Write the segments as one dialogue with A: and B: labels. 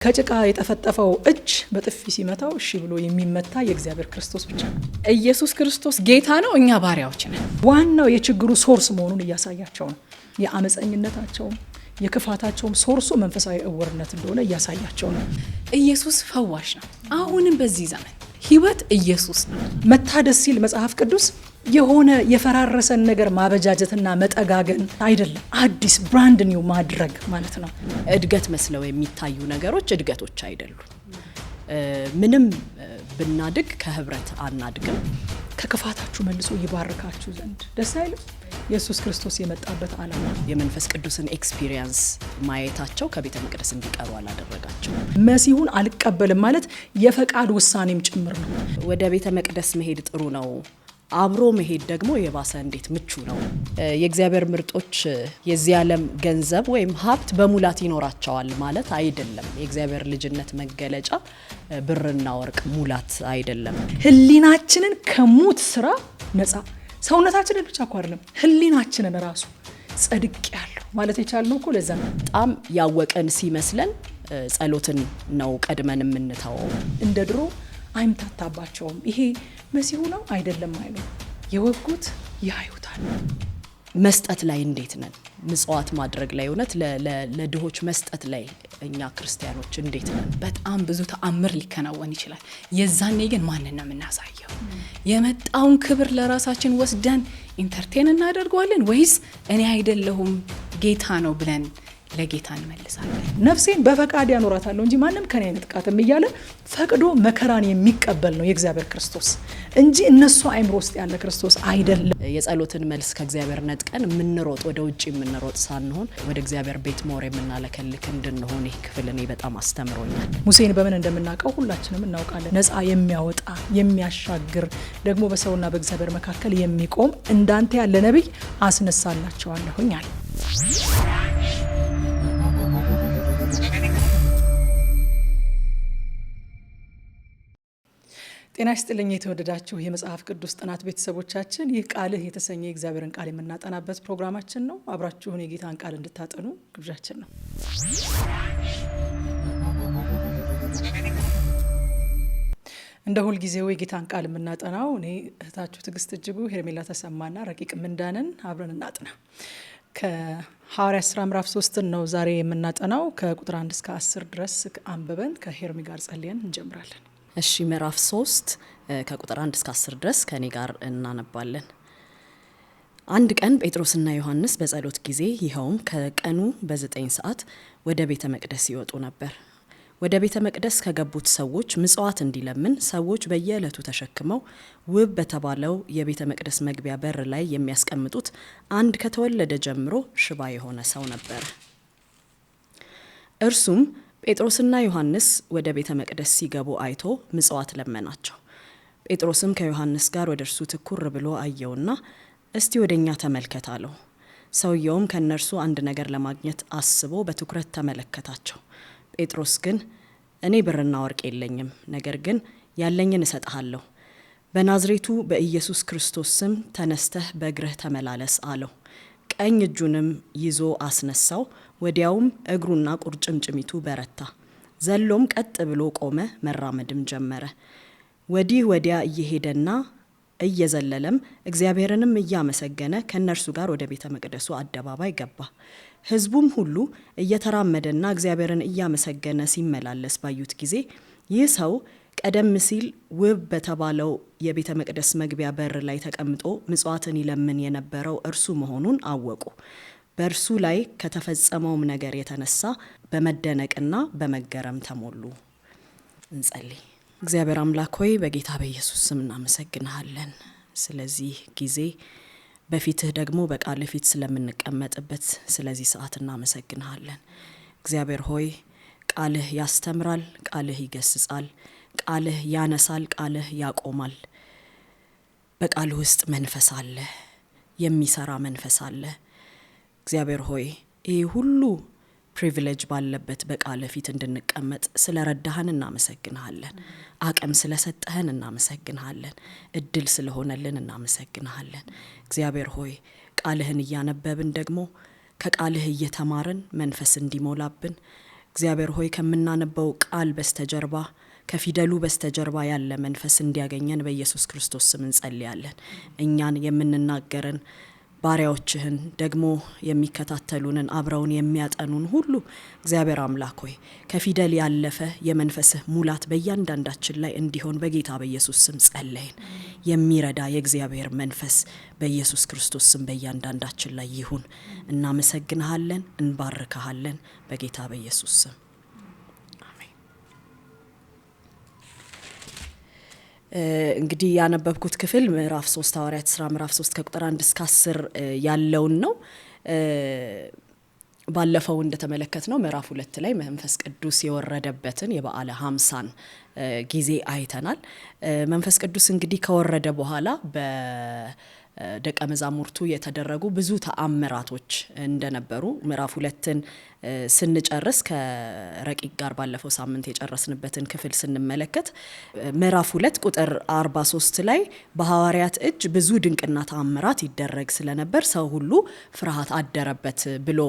A: ከጭቃ የተፈጠፈው እጅ በጥፊ ሲመታው እሺ ብሎ የሚመታ የእግዚአብሔር ክርስቶስ ብቻ ነው።
B: ኢየሱስ ክርስቶስ ጌታ ነው፣ እኛ ባሪያዎች ነን።
A: ዋናው የችግሩ ሶርስ መሆኑን እያሳያቸው ነው። የአመፀኝነታቸውም የክፋታቸውም ሶርሱ መንፈሳዊ እውርነት እንደሆነ እያሳያቸው ነው።
B: ኢየሱስ ፈዋሽ ነው። አሁንም በዚህ ዘመን ህይወት ኢየሱስ ነው።
A: መታደስ ሲል መጽሐፍ ቅዱስ የሆነ የፈራረሰን ነገር ማበጃጀትና መጠጋገን አይደለም፣ አዲስ ብራንድ ኒው ማድረግ ማለት ነው።
C: እድገት መስለው የሚታዩ ነገሮች እድገቶች አይደሉም። ምንም ብናድግ ከህብረት አናድግም።
A: ከክፋታችሁ መልሶ ይባርካችሁ ዘንድ ደስ አይልም? ኢየሱስ ክርስቶስ የመጣበት ዓላማ
C: የመንፈስ ቅዱስን ኤክስፒሪየንስ ማየታቸው ከቤተ መቅደስ እንዲቀሩ አላደረጋቸው።
A: መሲሁን አልቀበልም ማለት የፈቃድ ውሳኔም ጭምር ነው።
C: ወደ ቤተ መቅደስ መሄድ ጥሩ ነው፣ አብሮ መሄድ ደግሞ የባሰ እንዴት ምቹ ነው። የእግዚአብሔር ምርጦች የዚህ ዓለም ገንዘብ ወይም ሀብት በሙላት ይኖራቸዋል ማለት አይደለም። የእግዚአብሔር ልጅነት መገለጫ ብርና ወርቅ ሙላት አይደለም።
A: ህሊናችንን ከሙት ስራ ነፃ፣ ሰውነታችንን ብቻ እኮ አይደለም ህሊናችንን ራሱ ጸድቅ ያለው ማለት የቻልነው እኮ ለዛ ነው።
C: በጣም ያወቀን ሲመስለን ጸሎትን ነው ቀድመን የምንተወው።
A: እንደ ድሮ አይምታታባቸውም። ይሄ መሲሁ ነው አይደለም አይሉ የወጉት ያዩታል።
C: መስጠት ላይ እንዴት ነን? ምጽዋት ማድረግ ላይ እውነት ለድሆች መስጠት ላይ እኛ ክርስቲያኖች እንዴት ነን?
B: በጣም ብዙ ተአምር ሊከናወን ይችላል። የዛኔ ግን ማንን ነው የምናሳየው? የመጣውን ክብር ለራሳችን ወስደን ኢንተርቴን እናደርገዋለን ወይስ እኔ አይደለሁም ጌታ ነው ብለን ለጌታ እንመልሳለን?
A: ነፍሴን በፈቃድ ያኖራታለሁ እንጂ ማንም ከኔ አይነጥቃትም እያለ ፈቅዶ መከራን የሚቀበል ነው የእግዚአብሔር ክርስቶስ እንጂ እነሱ አይምሮ ውስጥ ያለ ክርስቶስ አይደለም።
C: የጸሎትን መልስ ከእግዚአብሔር ነጥቀን የምንሮጥ ወደ ውጭ የምንሮጥ ሳንሆን ወደ እግዚአብሔር ቤት ሞር የምናለከልክ እንድንሆን ይህ ክፍል እኔ በጣም አስተምሮኛል።
A: ሙሴን በምን እንደምናውቀው ሁላችንም እናውቃለን። ነፃ የሚያወጣ የሚያሻግር ደግሞ በሰውና በእግዚአብሔር መካከል የሚቆም እንዳንተ ያለ ነቢይ አስነሳላቸዋለሁኝ አለ። ጤና ይስጥልኝ የተወደዳችሁ የመጽሐፍ ቅዱስ ጥናት ቤተሰቦቻችን፣ ይህ ቃልህ የተሰኘ የእግዚአብሔርን ቃል የምናጠናበት ፕሮግራማችን ነው። አብራችሁን የጌታን ቃል እንድታጠኑ ግብዣችን ነው። እንደ ሁልጊዜው የጌታን ቃል የምናጠናው እኔ እህታችሁ ትዕግስት እጅጉ፣ ሄርሜላ ተሰማና ረቂቅ ምንዳንን አብረን እናጥና። ከሐዋርያት ሥራ ምዕራፍ 3 ነው ዛሬ የምናጠናው። ከቁጥር 1 እስከ 10 ድረስ አንብበን ከሄርሚ ጋር ጸልየን እንጀምራለን።
C: እሺ፣ ምዕራፍ 3 ከቁጥር 1 እስከ 10 ድረስ ከኔ ጋር እናነባለን። አንድ ቀን ጴጥሮስና ዮሐንስ በጸሎት ጊዜ ይኸውም ከቀኑ በ9 ሰዓት ወደ ቤተ መቅደስ ይወጡ ነበር። ወደ ቤተ መቅደስ ከገቡት ሰዎች ምጽዋት እንዲለምን ሰዎች በየዕለቱ ተሸክመው ውብ በተባለው የቤተ መቅደስ መግቢያ በር ላይ የሚያስቀምጡት አንድ ከተወለደ ጀምሮ ሽባ የሆነ ሰው ነበር። እርሱም ጴጥሮስና ዮሐንስ ወደ ቤተ መቅደስ ሲገቡ አይቶ ምጽዋት ለመናቸው። ጴጥሮስም ከዮሐንስ ጋር ወደ እርሱ ትኩር ብሎ አየውና እስቲ ወደኛ ተመልከት አለው። ሰውየውም ከእነርሱ አንድ ነገር ለማግኘት አስቦ በትኩረት ተመለከታቸው። ጴጥሮስ ግን እኔ ብርና ወርቅ የለኝም፣ ነገር ግን ያለኝን እሰጥሃለሁ። በናዝሬቱ በኢየሱስ ክርስቶስ ስም ተነስተህ በእግርህ ተመላለስ አለው። ቀኝ እጁንም ይዞ አስነሳው። ወዲያውም እግሩና ቁርጭምጭሚቱ በረታ። ዘሎም ቀጥ ብሎ ቆመ፣ መራመድም ጀመረ። ወዲህ ወዲያ እየሄደና እየዘለለም እግዚአብሔርንም እያመሰገነ ከእነርሱ ጋር ወደ ቤተ መቅደሱ አደባባይ ገባ። ሕዝቡም ሁሉ እየተራመደና እግዚአብሔርን እያመሰገነ ሲመላለስ ባዩት ጊዜ ይህ ሰው ቀደም ሲል ውብ በተባለው የቤተ መቅደስ መግቢያ በር ላይ ተቀምጦ ምጽዋትን ይለምን የነበረው እርሱ መሆኑን አወቁ። በእርሱ ላይ ከተፈጸመውም ነገር የተነሳ በመደነቅና በመገረም ተሞሉ። እንጸልይ። እግዚአብሔር አምላክ ሆይ በጌታ በኢየሱስ ስም እናመሰግንሃለን። ስለዚህ ጊዜ በፊትህ ደግሞ በቃል ፊት ስለምንቀመጥበት ስለዚህ ሰዓት እናመሰግንሃለን። እግዚአብሔር ሆይ ቃልህ ያስተምራል፣ ቃልህ ይገስጻል፣ ቃልህ ያነሳል፣ ቃልህ ያቆማል። በቃልህ ውስጥ መንፈስ አለ፣ የሚሰራ መንፈስ አለ። እግዚአብሔር ሆይ ይህ ሁሉ ፕሪቪሌጅ ባለበት በቃል ፊት እንድንቀመጥ ስለረዳህን እናመሰግንሃለን። አቅም ስለሰጠህን እናመሰግንሃለን። እድል ስለሆነልን እናመሰግንሃለን። እግዚአብሔር ሆይ ቃልህን እያነበብን ደግሞ ከቃልህ እየተማርን መንፈስ እንዲሞላብን እግዚአብሔር ሆይ ከምናነበው ቃል በስተጀርባ ከፊደሉ በስተጀርባ ያለ መንፈስ እንዲያገኘን በኢየሱስ ክርስቶስ ስም እንጸልያለን። እኛን የምንናገርን ባሪያዎችህን ደግሞ የሚከታተሉንን አብረውን የሚያጠኑን ሁሉ እግዚአብሔር አምላክ ሆይ ከፊደል ያለፈ የመንፈስህ ሙላት በእያንዳንዳችን ላይ እንዲሆን በጌታ በኢየሱስ ስም ጸለይን። የሚረዳ የእግዚአብሔር መንፈስ በኢየሱስ ክርስቶስ ስም በእያንዳንዳችን ላይ ይሁን። እናመሰግንሃለን፣ እንባርክሃለን በጌታ በኢየሱስ ስም። እንግዲህ ያነበብኩት ክፍል ምዕራፍ 3 ሐዋርያት ሥራ ምዕራፍ 3 ከቁጥር 1 እስከ 10 ያለውን ነው። ባለፈው እንደተመለከትነው ምዕራፍ 2 ላይ መንፈስ ቅዱስ የወረደበትን የበዓለ ሀምሳን ጊዜ አይተናል። መንፈስ ቅዱስ እንግዲህ ከወረደ በኋላ በደቀ መዛሙርቱ የተደረጉ ብዙ ተአምራቶች እንደነበሩ ምዕራፍ 2ን ስንጨርስ ከረቂቅ ጋር ባለፈው ሳምንት የጨረስንበትን ክፍል ስንመለከት ምዕራፍ 2 ቁጥር 43 ላይ በሐዋርያት እጅ ብዙ ድንቅና ተአምራት ይደረግ ስለነበር ሰው ሁሉ ፍርሃት አደረበት ብሎ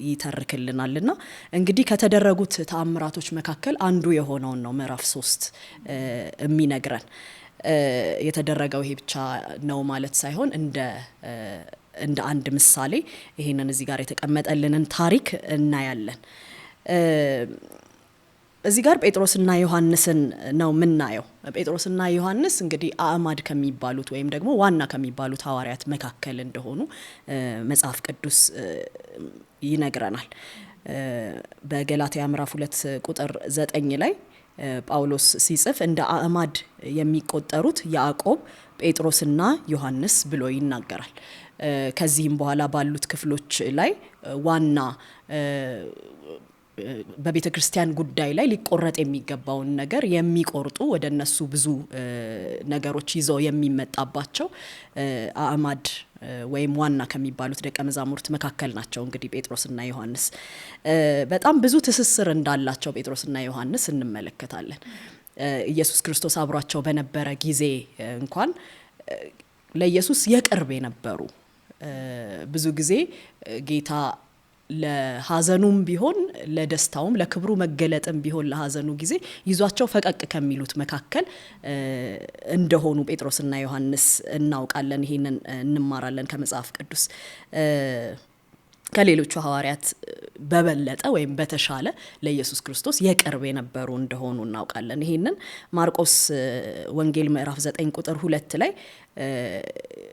C: ይተርክልናልና እንግዲህ ከተደረጉት ተአምራቶች መካከል አንዱ የሆነውን ነው ምዕራፍ 3 የሚነግረን። የተደረገው ይሄ ብቻ ነው ማለት ሳይሆን እንደ አንድ ምሳሌ ይሄንን እዚህ ጋር የተቀመጠልንን ታሪክ እናያለን። እዚህ ጋር ጴጥሮስና ዮሐንስን ነው ምናየው። ጴጥሮስና ዮሐንስ እንግዲህ አእማድ ከሚባሉት ወይም ደግሞ ዋና ከሚባሉት ሐዋርያት መካከል እንደሆኑ መጽሐፍ ቅዱስ ይነግረናል። በገላትያ ምዕራፍ 2 ቁጥር 9 ላይ ጳውሎስ ሲጽፍ እንደ አእማድ የሚቆጠሩት ያዕቆብ፣ ጴጥሮስና ዮሐንስ ብሎ ይናገራል። ከዚህም በኋላ ባሉት ክፍሎች ላይ ዋና በቤተ ክርስቲያን ጉዳይ ላይ ሊቆረጥ የሚገባውን ነገር የሚቆርጡ ወደ እነሱ ብዙ ነገሮች ይዘው የሚመጣባቸው አእማድ ወይም ዋና ከሚባሉት ደቀ መዛሙርት መካከል ናቸው። እንግዲህ ጴጥሮስና ዮሐንስ በጣም ብዙ ትስስር እንዳላቸው ጴጥሮስና ዮሐንስ እንመለከታለን። ኢየሱስ ክርስቶስ አብሯቸው በነበረ ጊዜ እንኳን ለኢየሱስ የቅርብ የነበሩ ብዙ ጊዜ ጌታ ለሐዘኑም ቢሆን ለደስታውም ለክብሩ መገለጥም ቢሆን ለሐዘኑ ጊዜ ይዟቸው ፈቀቅ ከሚሉት መካከል እንደሆኑ ጴጥሮስና ዮሐንስ እናውቃለን። ይሄንን እንማራለን ከመጽሐፍ ቅዱስ። ከሌሎቹ ሐዋርያት በበለጠ ወይም በተሻለ ለኢየሱስ ክርስቶስ የቅርብ የነበሩ እንደሆኑ እናውቃለን። ይሄንን ማርቆስ ወንጌል ምዕራፍ 9 ቁጥር 2 ላይ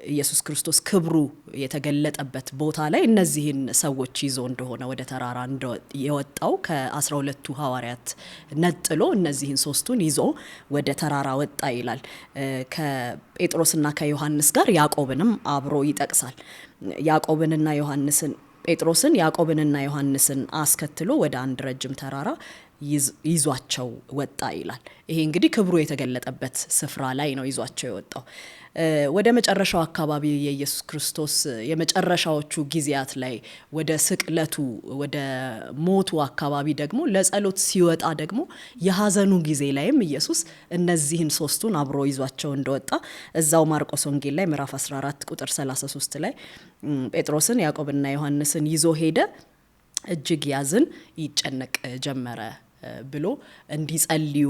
C: ኢየሱስ ክርስቶስ ክብሩ የተገለጠበት ቦታ ላይ እነዚህን ሰዎች ይዞ እንደሆነ ወደ ተራራ የወጣው ከ12ቱ ሐዋርያት ነጥሎ እነዚህን ሶስቱን ይዞ ወደ ተራራ ወጣ ይላል። ከጴጥሮስና ከዮሐንስ ጋር ያዕቆብንም አብሮ ይጠቅሳል። ያዕቆብንና ዮሐንስን ጴጥሮስን ያዕቆብንና ዮሐንስን አስከትሎ ወደ አንድ ረጅም ተራራ ይዟቸው ወጣ ይላል። ይሄ እንግዲህ ክብሩ የተገለጠበት ስፍራ ላይ ነው ይዟቸው የወጣው። ወደ መጨረሻው አካባቢ የኢየሱስ ክርስቶስ የመጨረሻዎቹ ጊዜያት ላይ ወደ ስቅለቱ ወደ ሞቱ አካባቢ ደግሞ ለጸሎት ሲወጣ ደግሞ የሐዘኑ ጊዜ ላይም ኢየሱስ እነዚህን ሶስቱን አብሮ ይዟቸው እንደወጣ እዛው ማርቆስ ወንጌል ላይ ምዕራፍ 14 ቁጥር 33 ላይ ጴጥሮስን ያዕቆብና ዮሐንስን ይዞ ሄደ፣ እጅግ ያዝን ይጨነቅ ጀመረ ብሎ እንዲጸልዩ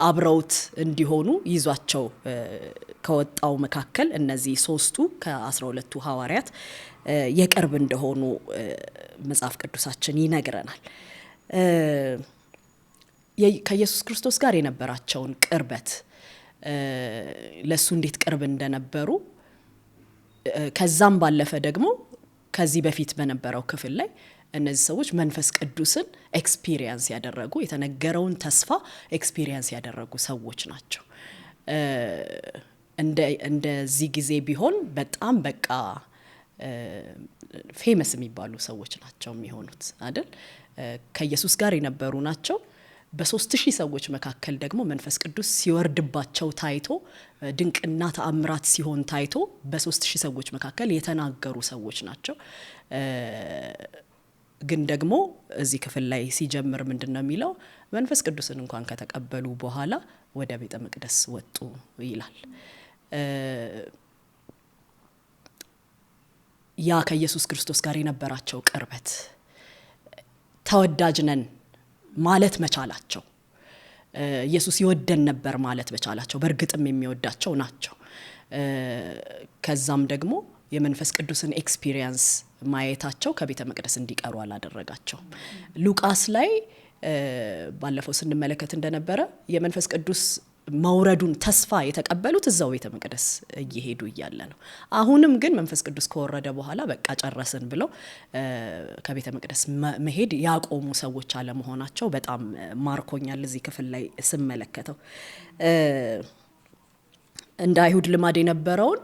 C: አብረውት እንዲሆኑ ይዟቸው ከወጣው መካከል እነዚህ ሶስቱ ከ12ቱ ሐዋርያት የቅርብ እንደሆኑ መጽሐፍ ቅዱሳችን ይነግረናል። ከኢየሱስ ክርስቶስ ጋር የነበራቸውን ቅርበት ለሱ እንዴት ቅርብ እንደነበሩ ከዛም ባለፈ ደግሞ ከዚህ በፊት በነበረው ክፍል ላይ እነዚህ ሰዎች መንፈስ ቅዱስን ኤክስፒሪየንስ ያደረጉ የተነገረውን ተስፋ ኤክስፒሪየንስ ያደረጉ ሰዎች ናቸው። እንደዚህ ጊዜ ቢሆን በጣም በቃ ፌመስ የሚባሉ ሰዎች ናቸው የሚሆኑት አይደል? ከኢየሱስ ጋር የነበሩ ናቸው። በ3000 ሰዎች መካከል ደግሞ መንፈስ ቅዱስ ሲወርድባቸው ታይቶ ድንቅና ተአምራት ሲሆን ታይቶ በ3000 ሰዎች መካከል የተናገሩ ሰዎች ናቸው። ግን ደግሞ እዚህ ክፍል ላይ ሲጀምር ምንድነው የሚለው? መንፈስ ቅዱስን እንኳን ከተቀበሉ በኋላ ወደ ቤተ መቅደስ ወጡ ይላል። ያ ከኢየሱስ ክርስቶስ ጋር የነበራቸው ቅርበት ተወዳጅ ነን ማለት መቻላቸው፣ ኢየሱስ ይወደን ነበር ማለት መቻላቸው በእርግጥም የሚወዳቸው ናቸው። ከዛም ደግሞ የመንፈስ ቅዱስን ኤክስፒሪየንስ ማየታቸው ከቤተ መቅደስ እንዲቀሩ አላደረጋቸው። ሉቃስ ላይ ባለፈው ስንመለከት እንደነበረ የመንፈስ ቅዱስ መውረዱን ተስፋ የተቀበሉት እዛው ቤተ መቅደስ እየሄዱ እያለ ነው። አሁንም ግን መንፈስ ቅዱስ ከወረደ በኋላ በቃ ጨረስን ብለው ከቤተ መቅደስ መሄድ ያቆሙ ሰዎች አለመሆናቸው በጣም ማርኮኛል እዚህ ክፍል ላይ ስመለከተው። እንደ አይሁድ ልማድ የነበረውን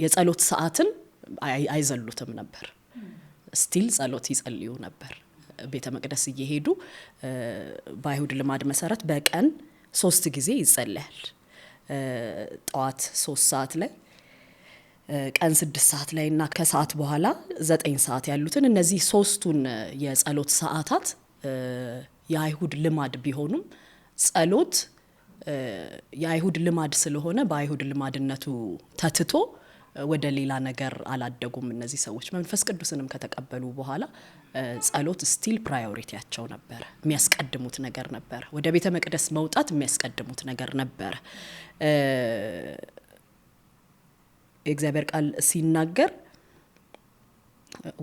C: የጸሎት ሰዓትን አይዘሉትም ነበር። ስቲል ጸሎት ይጸልዩ ነበር። ቤተ መቅደስ እየሄዱ በአይሁድ ልማድ መሰረት በቀን 3 ጊዜ ይጸለያል። ጠዋት 3 ሰዓት ላይ፣ ቀን 6 ሰዓት ላይ እና ከሰዓት በኋላ 9 ሰዓት ያሉትን እነዚህ 3ቱን የጸሎት ሰዓታት የአይሁድ ልማድ ቢሆኑም ጸሎት የአይሁድ ልማድ ስለሆነ በአይሁድ ልማድነቱ ተትቶ ወደ ሌላ ነገር አላደጉም። እነዚህ ሰዎች መንፈስ ቅዱስንም ከተቀበሉ በኋላ ጸሎት ስቲል ፕራዮሪቲያቸው ነበረ፣ የሚያስቀድሙት ነገር ነበረ። ወደ ቤተ መቅደስ መውጣት የሚያስቀድሙት ነገር ነበረ። የእግዚአብሔር ቃል ሲናገር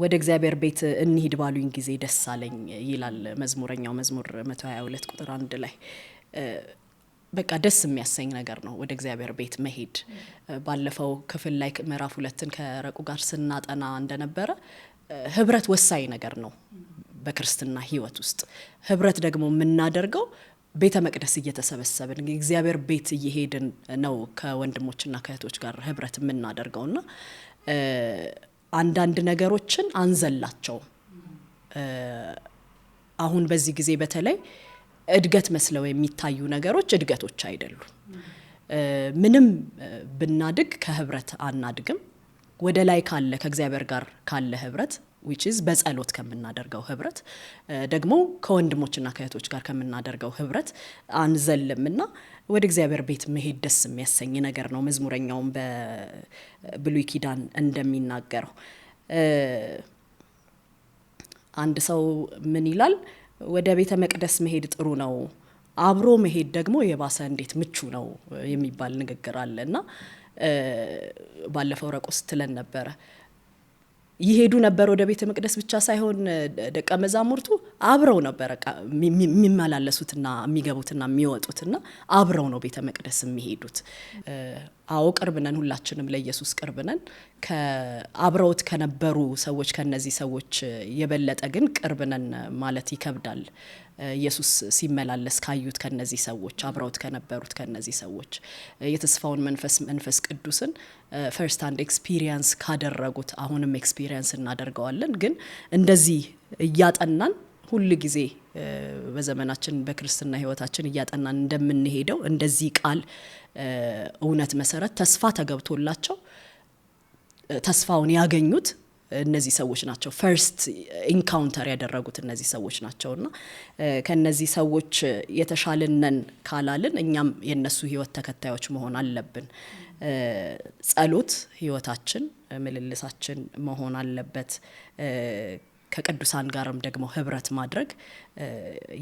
C: ወደ እግዚአብሔር ቤት እንሂድ ባሉኝ ጊዜ ደስ አለኝ ይላል መዝሙረኛው መዝሙር 122 ቁጥር 1 ላይ። በቃ ደስ የሚያሰኝ ነገር ነው ወደ እግዚአብሔር ቤት መሄድ። ባለፈው ክፍል ላይ ምዕራፍ 2ን ከረቁ ጋር ስናጠና እንደነበረ ህብረት ወሳኝ ነገር ነው በክርስትና ህይወት ውስጥ። ህብረት ደግሞ የምናደርገው ቤተ መቅደስ እየተሰበሰብን እግዚአብሔር ቤት እየሄድን ነው ከወንድሞችና ከእህቶች ጋር ህብረት የምናደርገውና አንዳንድ ነገሮችን አንዘላቸው። አሁን በዚህ ጊዜ በተለይ እድገት መስለው የሚታዩ ነገሮች እድገቶች አይደሉም። ምንም ብናድግ ከህብረት አናድግም። ወደ ላይ ካለ ከእግዚአብሔር ጋር ካለ ህብረት which is በጸሎት ከምናደርገው ህብረት ደግሞ ከወንድሞችና ከእህቶች ጋር ከምናደርገው ህብረት አንዘልምና ወደ እግዚአብሔር ቤት መሄድ ደስ የሚያሰኝ ነገር ነው። መዝሙረኛውም በብሉይ ኪዳን እንደሚናገረው አንድ ሰው ምን ይላል? ወደ ቤተ መቅደስ መሄድ ጥሩ ነው፣ አብሮ መሄድ ደግሞ የባሰ እንዴት ምቹ ነው የሚባል ንግግር አለና ባለፈው ረቆስ ትለን ነበረ። ይሄዱ ነበር ወደ ቤተ መቅደስ ብቻ ሳይሆን ደቀ መዛሙርቱ አብረው ነበር የሚመላለሱትና የሚገቡትና የሚወጡትና አብረው ነው ቤተ መቅደስ የሚሄዱት። አዎ ቅርብ ነን፣ ሁላችንም ለኢየሱስ ቅርብ ነን። ከአብረውት ከነበሩ ሰዎች ከነዚህ ሰዎች የበለጠ ግን ቅርብ ነን ማለት ይከብዳል። ኢየሱስ ሲመላለስ ካዩት ከነዚህ ሰዎች አብረውት ከነበሩት ከነዚህ ሰዎች የተስፋውን መንፈስ ቅዱስን ፈርስት ሃንድ ኤክስፒሪየንስ ካደረጉት አሁንም ኤክስፒሪየንስ እናደርገዋለን። ግን እንደዚህ እያጠናን ሁሉ ጊዜ በዘመናችን በክርስትና ህይወታችን እያጠናን እንደምንሄደው እንደዚህ ቃል እውነት መሰረት ተስፋ ተገብቶላቸው ተስፋውን ያገኙት እነዚህ ሰዎች ናቸው። ፈርስት ኢንካውንተር ያደረጉት እነዚህ ሰዎች ናቸውና ከነዚህ ሰዎች የተሻለነን ካላልን እኛም የነሱ ህይወት ተከታዮች መሆን አለብን። ጸሎት ህይወታችን ምልልሳችን መሆን አለበት። ከቅዱሳን ጋርም ደግሞ ህብረት ማድረግ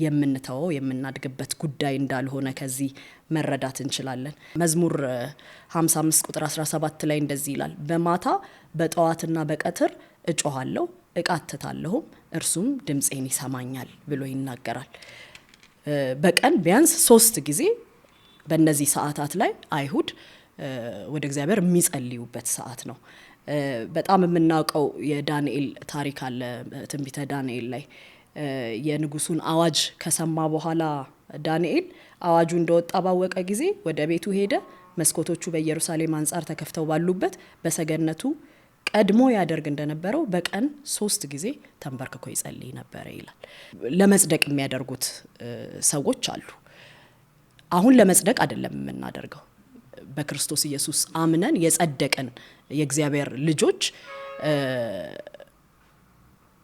C: የምንተወው የምናድግበት ጉዳይ እንዳልሆነ ከዚህ መረዳት እንችላለን። መዝሙር 55 ቁጥር 17 ላይ እንደዚህ ይላል፣ በማታ በጠዋትና በቀትር እጮሃለሁ እቃትታለሁም እርሱም ድምፄን ይሰማኛል ብሎ ይናገራል። በቀን ቢያንስ 3 ጊዜ በእነዚህ ሰዓታት ላይ አይሁድ ወደ እግዚአብሔር የሚጸልዩበት ሰዓት ነው። በጣም የምናውቀው የዳንኤል ታሪክ አለ። ትንቢተ ዳንኤል ላይ የንጉሱን አዋጅ ከሰማ በኋላ ዳንኤል አዋጁ እንደወጣ ባወቀ ጊዜ ወደ ቤቱ ሄደ። መስኮቶቹ በኢየሩሳሌም አንጻር ተከፍተው ባሉበት በሰገነቱ ቀድሞ ያደርግ እንደነበረው በቀን 3 ጊዜ ተንበርክኮ ይጸልይ ነበር ይላል። ለመጽደቅ የሚያደርጉት ሰዎች አሉ። አሁን ለመጽደቅ አይደለም የምናደርገው። በክርስቶስ ኢየሱስ አምነን የጸደቀን የእግዚአብሔር ልጆች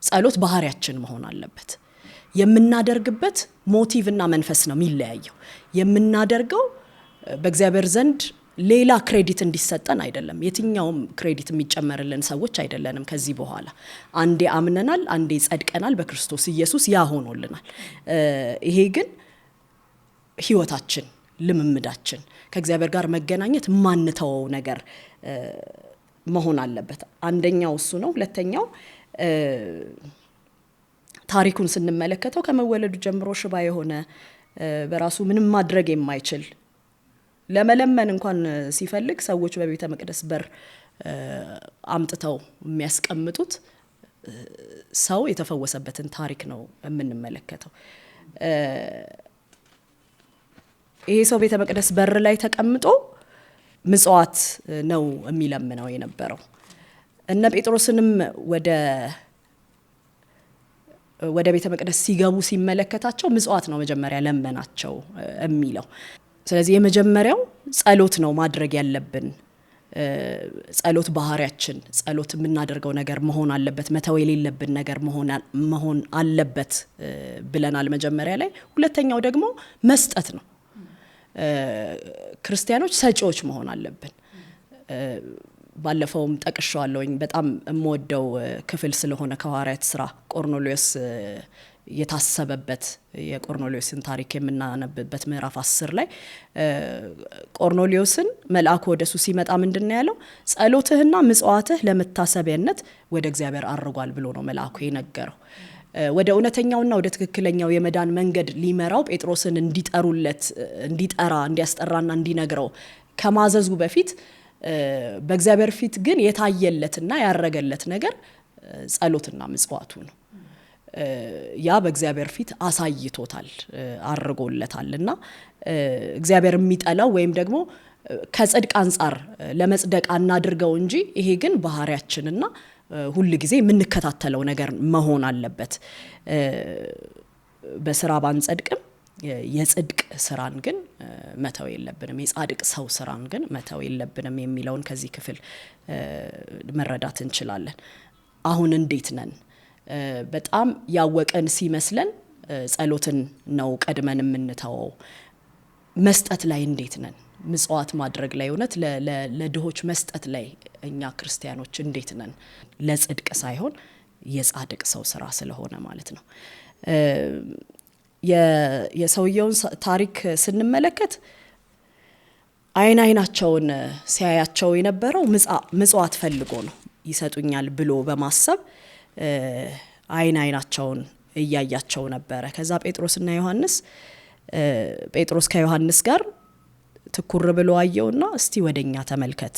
C: ጸሎት ባህሪያችን መሆን አለበት። የምናደርግበት ሞቲቭ እና መንፈስ ነው የሚለያየው። የምናደርገው በእግዚአብሔር ዘንድ ሌላ ክሬዲት እንዲሰጠን አይደለም። የትኛውም ክሬዲት የሚጨመርልን ሰዎች አይደለንም። ከዚህ በኋላ አንዴ አምነናል፣ አንዴ ጸድቀናል በክርስቶስ ኢየሱስ፣ ያ ሆኖልናል። ይሄ ግን ህይወታችን፣ ልምምዳችን፣ ከእግዚአብሔር ጋር መገናኘት ማንተወው ነገር መሆን አለበት። አንደኛው እሱ ነው። ሁለተኛው ታሪኩን ስንመለከተው ከመወለዱ ጀምሮ ሽባ የሆነ በራሱ ምንም ማድረግ የማይችል ለመለመን እንኳን ሲፈልግ ሰዎች በቤተ መቅደስ በር አምጥተው የሚያስቀምጡት ሰው የተፈወሰበትን ታሪክ ነው የምንመለከተው። ይሄ ሰው ቤተ መቅደስ በር ላይ ተቀምጦ ምጽዋት ነው የሚለምነው የነበረው። እነ ጴጥሮስንም ወደ ቤተ መቅደስ ሲገቡ ሲመለከታቸው ምጽዋት ነው መጀመሪያ ለመናቸው የሚለው። ስለዚህ የመጀመሪያው ጸሎት ነው ማድረግ ያለብን። ጸሎት ባህሪያችን፣ ጸሎት የምናደርገው ነገር መሆን አለበት፣ መተው የሌለብን ነገር መሆን አለበት ብለናል መጀመሪያ ላይ። ሁለተኛው ደግሞ መስጠት ነው። ክርስቲያኖች ሰጪዎች መሆን አለብን። ባለፈውም ጠቅሻለሁኝ። በጣም የምወደው ክፍል ስለሆነ ከሐዋርያት ስራ ቆርኔሌዎስ የታሰበበት የቆርኔሌዎስን ታሪክ የምናነብበት ምዕራፍ 10 ላይ ቆርኔሌዎስን መልአኩ ወደሱ ሲመጣ ምንድነው ያለው? ጸሎትህና ምጽዋትህ ለመታሰቢያነት ወደ እግዚአብሔር አርጓል ብሎ ነው መልአኩ የነገረው። ወደ እውነተኛውና ወደ ትክክለኛው የመዳን መንገድ ሊመራው ጴጥሮስን እንዲያስጠራና እንዲነግረው ከማዘዙ በፊት በእግዚአብሔር ፊት ግን የታየለትና ያረገለት ነገር ጸሎትና ምጽዋቱ ነው። ያ በእግዚአብሔር ፊት አሳይቶታል፣ አርጎለታልና እግዚአብሔር የሚጠላው ወይም ደግሞ ከጽድቅ አንጻር ለመጽደቅ አናድርገው እንጂ ይሄ ግን ባህሪያችንና ሁሉ ጊዜ የምንከታተለው ነገር መሆን አለበት። በስራ ባንጸድቅም የጽድቅ ስራን ግን መተው የለብንም፣ የጻድቅ ሰው ስራን ግን መተው የለብንም የሚለውን ከዚህ ክፍል መረዳት እንችላለን። አሁን እንዴት ነን? በጣም ያወቀን ሲመስለን ጸሎትን ነው ቀድመን የምንተወው። መስጠት ላይ እንዴት ነን? ምጽዋት ማድረግ ላይ እውነት ለድሆች መስጠት ላይ እኛ ክርስቲያኖች እንዴት ነን? ለጽድቅ ሳይሆን የጻድቅ ሰው ስራ ስለሆነ ማለት ነው። የሰውየውን ታሪክ ስንመለከት አይናቸውን ሲያያቸው የነበረው ምጽዋት ፈልጎ ነው፣ ይሰጡኛል ብሎ በማሰብ አይናቸውን እያያቸው ነበረ። ከዛ ጴጥሮስና ዮሐንስ ጴጥሮስ ከዮሐንስ ጋር ትኩር ብሎ አየውና እስቲ ወደኛ ተመልከት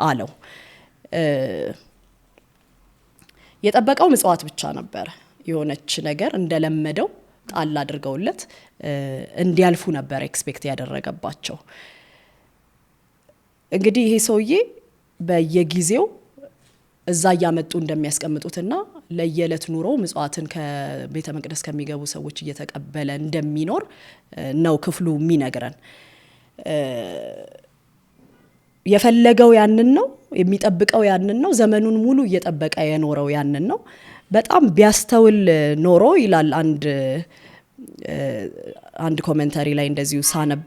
C: አለው። የጠበቀው ምጽዋት ብቻ ነበረ። የሆነች ነገር እንደለመደው ጣል አድርገውለት እንዲያልፉ ነበር ኤክስፔክት ያደረገባቸው። እንግዲህ ይሄ ሰውዬ በየጊዜው እዛ እያመጡ እንደሚያስቀምጡትና ለየዕለት ኑሮ ምጽዋትን ከቤተ መቅደስ ከሚገቡ ሰዎች እየተቀበለ እንደሚኖር ነው ክፍሉ የሚነግረን። የፈለገው ያንን ነው፣ የሚጠብቀው ያንን ነው፣ ዘመኑን ሙሉ እየጠበቀ የኖረው ያንን ነው። በጣም ቢያስተውል ኖሮ ይላል አንድ ኮሜንታሪ ላይ እንደዚሁ ሳነብ፣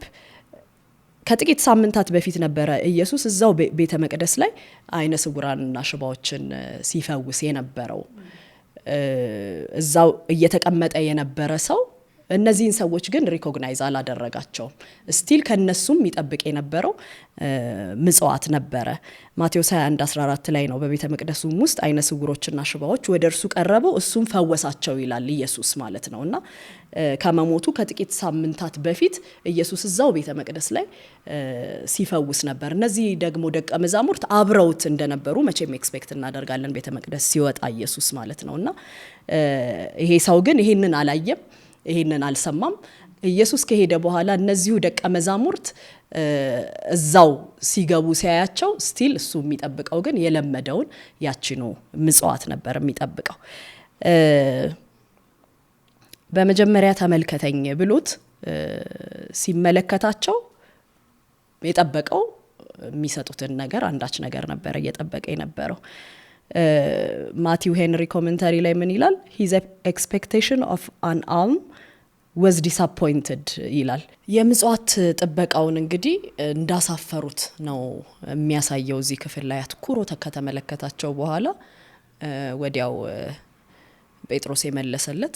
C: ከጥቂት ሳምንታት በፊት ነበረ ኢየሱስ እዛው ቤተ መቅደስ ላይ አይነ ስውራንና ሽባዎችን ሲፈውስ የነበረው። እዛው እየተቀመጠ የነበረ ሰው እነዚህን ሰዎች ግን ሪኮግናይዝ አላደረጋቸውም። ስቲል ከነሱም ይጠብቅ የነበረው ምጽዋት ነበረ። ማቴዎስ 21:14 ላይ ነው በቤተ መቅደሱም ውስጥ አይነ ስውሮችና ሽባዎች ወደ እርሱ ቀረበው እሱም ፈወሳቸው ይላል ኢየሱስ ማለት ነውና ከመሞቱ ከጥቂት ሳምንታት በፊት ኢየሱስ እዛው ቤተ መቅደስ ላይ ሲፈውስ ነበር። እነዚህ ደግሞ ደቀ መዛሙርት አብረውት እንደነበሩ መቼም ኤክስፔክት እናደርጋለን ቤተ መቅደስ ሲወጣ ኢየሱስ ማለት ነውና ይሄ ሰው ግን ይሄንን አላየም፣ ይሄንን አልሰማም። ኢየሱስ ከሄደ በኋላ እነዚሁ ደቀ መዛሙርት እዛው ሲገቡ ሲያያቸው ስቲል እሱ የሚጠብቀው ግን የለመደውን ያቺኑ ምጽዋት ነበር የሚጠብቀው። በመጀመሪያ ተመልከተኝ ብሎት ሲመለከታቸው የጠበቀው የሚሰጡትን ነገር አንዳች ነገር ነበር እየጠበቀ የነበረው። ማቲው ሄንሪ ኮሜንታሪ ላይ ምን ይላል? His expectation of an alm was disappointed ይላል። የምጽዋት ጥበቃውን እንግዲህ እንዳሳፈሩት ነው የሚያሳየው እዚህ ክፍል ላይ አትኩሮ ከተመለከታቸው በኋላ ወዲያው ጴጥሮስ የመለሰለት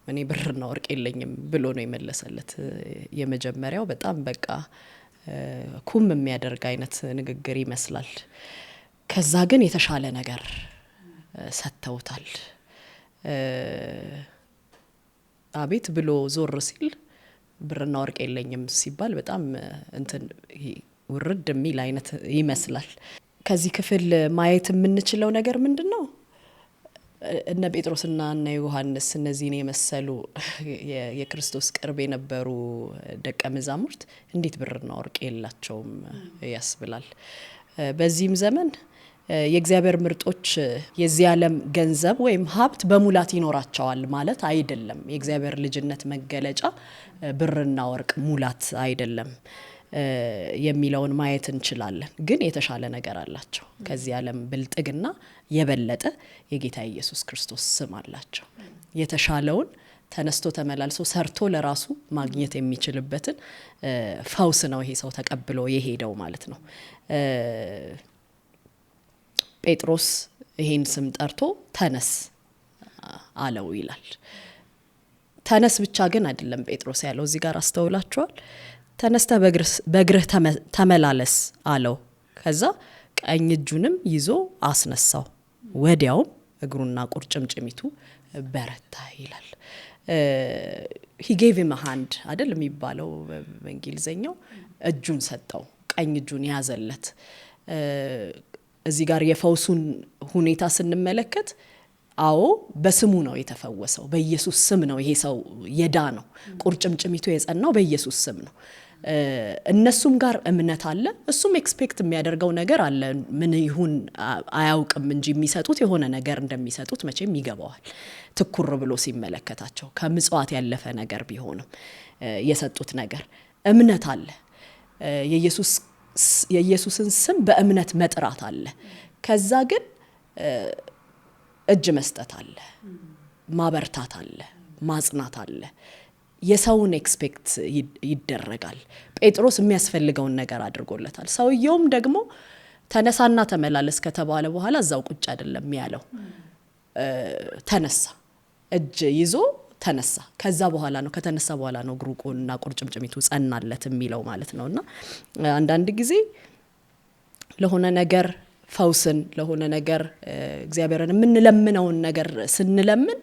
C: እኔ ብርና ወርቅ የለኝም ብሎ ነው የመለሰለት። የመጀመሪያው በጣም በቃ ኩም የሚያደርግ አይነት ንግግር ይመስላል። ከዛ ግን የተሻለ ነገር ሰጥተውታል። አቤት ብሎ ዞር ሲል ብርና ወርቅ የለኝም ሲባል በጣም እንትን ውርድ የሚል አይነት ይመስላል። ከዚህ ክፍል ማየት የምንችለው ነገር ምንድነው? እነ ጴጥሮስና እነ ዮሐንስ እነዚህን የመሰሉ የክርስቶስ ቅርብ የነበሩ ደቀ መዛሙርት እንዴት ብርና ወርቅ የላቸውም ያስብላል። በዚህም ዘመን የእግዚአብሔር ምርጦች የዚህ ዓለም ገንዘብ ወይም ሀብት በሙላት ይኖራቸዋል ማለት አይደለም። የእግዚአብሔር ልጅነት መገለጫ ብርና ወርቅ ሙላት አይደለም የሚለውን ማየት እንችላለን። ግን የተሻለ ነገር አላቸው። ከዚህ ዓለም ብልጥግና የበለጠ የጌታ ኢየሱስ ክርስቶስ ስም አላቸው። የተሻለውን ተነስቶ ተመላልሶ ሰርቶ ለራሱ ማግኘት የሚችልበትን ፈውስ ነው ይሄ ሰው ተቀብሎ የሄደው ማለት ነው። ጴጥሮስ ይሄን ስም ጠርቶ ተነስ አለው ይላል። ተነስ ብቻ ግን አይደለም ጴጥሮስ ያለው፣ እዚህ ጋር አስተውላችኋል? ተነስተ በእግርህ ተመላለስ አለው። ከዛ ቀኝ እጁንም ይዞ አስነሳው፣ ወዲያውም እግሩና ቁርጭምጭሚቱ በረታ ይላል። he gave him a hand አይደል የሚባለው በእንግሊዘኛው። እጁን ሰጠው፣ ቀኝ እጁን ያዘለት። እዚህ ጋር የፈውሱን ሁኔታ ስንመለከት አዎ በስሙ ነው የተፈወሰው፣ በኢየሱስ ስም ነው ይሄ ሰው የዳነው። ቁርጭምጭሚቱ የጸናው በኢየሱስ ስም ነው። እነሱም ጋር እምነት አለ። እሱም ኤክስፔክት የሚያደርገው ነገር አለ። ምን ይሁን አያውቅም እንጂ የሚሰጡት የሆነ ነገር እንደሚሰጡት መቼም ይገባዋል። ትኩር ብሎ ሲመለከታቸው ከምጽዋት ያለፈ ነገር ቢሆንም የሰጡት ነገር እምነት አለ። የኢየሱስን ስም በእምነት መጥራት አለ። ከዛ ግን እጅ መስጠት አለ፣ ማበርታት አለ፣ ማጽናት አለ። የሰውን ኤክስፔክት ይደረጋል። ጴጥሮስ የሚያስፈልገውን ነገር አድርጎለታል። ሰውየውም ደግሞ ተነሳና ተመላለስ ከተባለ በኋላ እዛው ቁጭ አይደለም ያለው፣ ተነሳ፣ እጅ ይዞ ተነሳ። ከዛ በኋላ ነው ከተነሳ በኋላ ነው እግሩና ቁርጭምጭሚቱ ጸናለት የሚለው ማለት ነውና አንዳንድ ጊዜ ለሆነ ነገር ፈውስን ለሆነ ነገር እግዚአብሔርን የምንለምነውን ነገር ስንለምን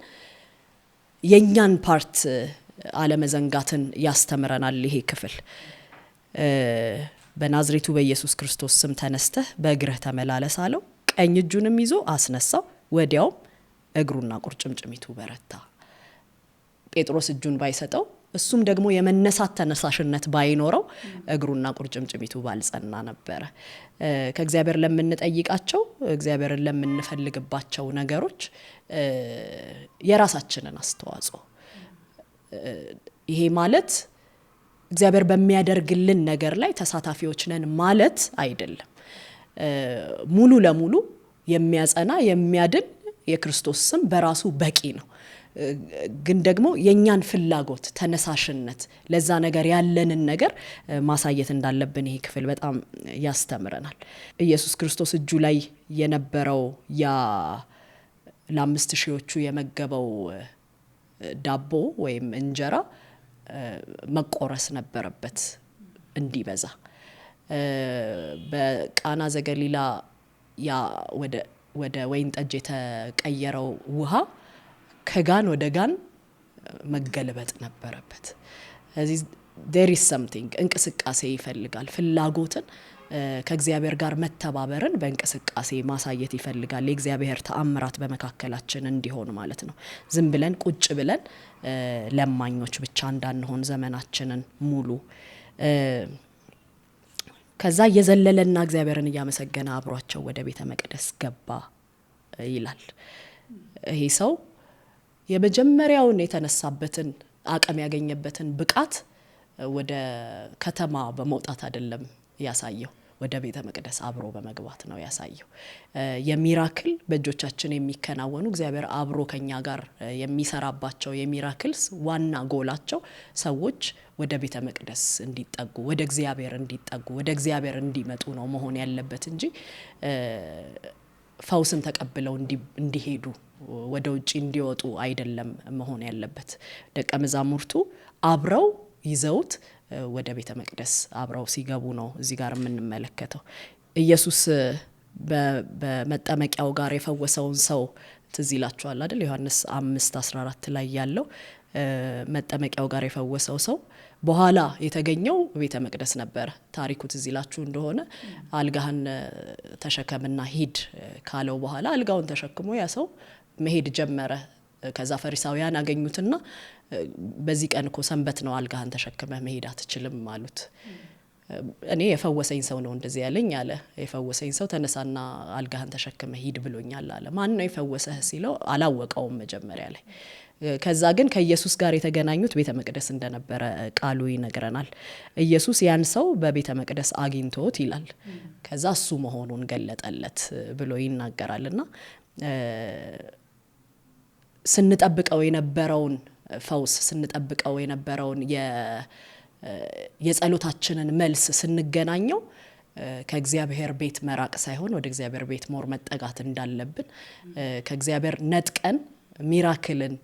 C: የኛን ፓርት አለመዘንጋትን ያስተምረናል ይሄ ክፍል። በናዝሬቱ በኢየሱስ ክርስቶስ ስም ተነስተህ በእግርህ ተመላለስ አለው። ቀኝ እጁንም ይዞ አስነሳው፣ ወዲያውም እግሩና ቁርጭምጭሚቱ በረታ። ጴጥሮስ እጁን ባይሰጠው እሱም ደግሞ የመነሳት ተነሳሽነት ባይኖረው እግሩና ቁርጭምጭሚቱ ባልጸና ነበረ። ከእግዚአብሔር ለምንጠይቃቸው እግዚአብሔርን ለምንፈልግባቸው ነገሮች የራሳችንን አስተዋጽኦ፣ ይሄ ማለት እግዚአብሔር በሚያደርግልን ነገር ላይ ተሳታፊዎች ነን ማለት አይደለም። ሙሉ ለሙሉ የሚያጸና የሚያድን የክርስቶስ ስም በራሱ በቂ ነው። ግን ደግሞ የኛን ፍላጎት ተነሳሽነት ለዛ ነገር ያለንን ነገር ማሳየት እንዳለብን ይሄ ክፍል በጣም ያስተምረናል። ኢየሱስ ክርስቶስ እጁ ላይ የነበረው ያ ለ5000 የመገበው ዳቦ ወይም እንጀራ መቆረስ ነበረበት እንዲበዛ። በቃና ዘገሊላ ያ ወደ ወይን ጠጅ የተቀየረው ውሃ ከጋን ወደ ጋን መገለበጥ ነበረበት። ስለዚህ there is something እንቅስቃሴ ይፈልጋል። ፍላጎትን ከእግዚአብሔር ጋር መተባበርን በእንቅስቃሴ ማሳየት ይፈልጋል። የእግዚአብሔር ተአምራት በመካከላችን እንዲሆን ማለት ነው። ዝም ብለን ቁጭ ብለን ለማኞች ብቻ እንዳንሆን ዘመናችንን ሙሉ። ከዛ የዘለለና እግዚአብሔርን እያመሰገነ አብሯቸው ወደ ቤተ መቅደስ ገባ ይላል። ይሄ ሰው የመጀመሪያውን የተነሳበትን አቅም ያገኘበትን ብቃት ወደ ከተማ በመውጣት አይደለም ያሳየው፣ ወደ ቤተ መቅደስ አብሮ በመግባት ነው ያሳየው። የሚራክል በእጆቻችን የሚከናወኑ እግዚአብሔር አብሮ ከኛ ጋር የሚሰራባቸው የሚራክልስ ዋና ጎላቸው ሰዎች ወደ ቤተ መቅደስ እንዲጠጉ፣ ወደ እግዚአብሔር እንዲጠጉ፣ ወደ እግዚአብሔር እንዲመጡ ነው መሆን ያለበት እንጂ ፈውስን ተቀብለው እንዲሄዱ ወደ ውጪ እንዲወጡ አይደለም መሆን ያለበት። ደቀ መዛሙርቱ አብረው ይዘውት ወደ ቤተ መቅደስ አብረው ሲገቡ ነው እዚህ ጋር የምንመለከተው። ኢየሱስ በመጠመቂያው ጋር የፈወሰውን ሰው ትዝ ይላችኋል አይደል? ዮሐንስ 5:14 ላይ ያለው መጠመቂያው ጋር የፈወሰው ሰው በኋላ የተገኘው ቤተ መቅደስ ነበር። ታሪኩ ትዝ ይላችሁ እንደሆነ አልጋህን ተሸከምና ሂድ ካለው በኋላ አልጋውን ተሸክሞ ያ ሰው መሄድ ጀመረ። ከዛ ፈሪሳውያን አገኙትና በዚህ ቀን እኮ ሰንበት ነው፣ አልጋህን ተሸክመህ መሄድ አትችልም አሉት። እኔ የፈወሰኝ ሰው ነው እንደዚህ ያለኝ አለ። የፈወሰኝ ሰው ተነሳና አልጋህን ተሸክመህ ሂድ ብሎኛል አለ። ማን ነው የፈወሰህ ሲለው አላወቀውም መጀመሪያ ላይ። ከዛ ግን ከኢየሱስ ጋር የተገናኙት ቤተ መቅደስ እንደነበረ ቃሉ ይነግረናል። ኢየሱስ ያን ሰው በቤተ መቅደስ አግኝቶት ይላል። ከዛ እሱ መሆኑን ገለጠለት ብሎ ይናገራልና ስንጠብቀው የነበረውን ፈውስ፣ ስንጠብቀው የነበረውን የጸሎታችንን መልስ ስንገናኘው ከእግዚአብሔር ቤት መራቅ ሳይሆን ወደ እግዚአብሔር ቤት ሞር መጠጋት እንዳለብን፣ ከእግዚአብሔር ነጥቀን ሚራክልን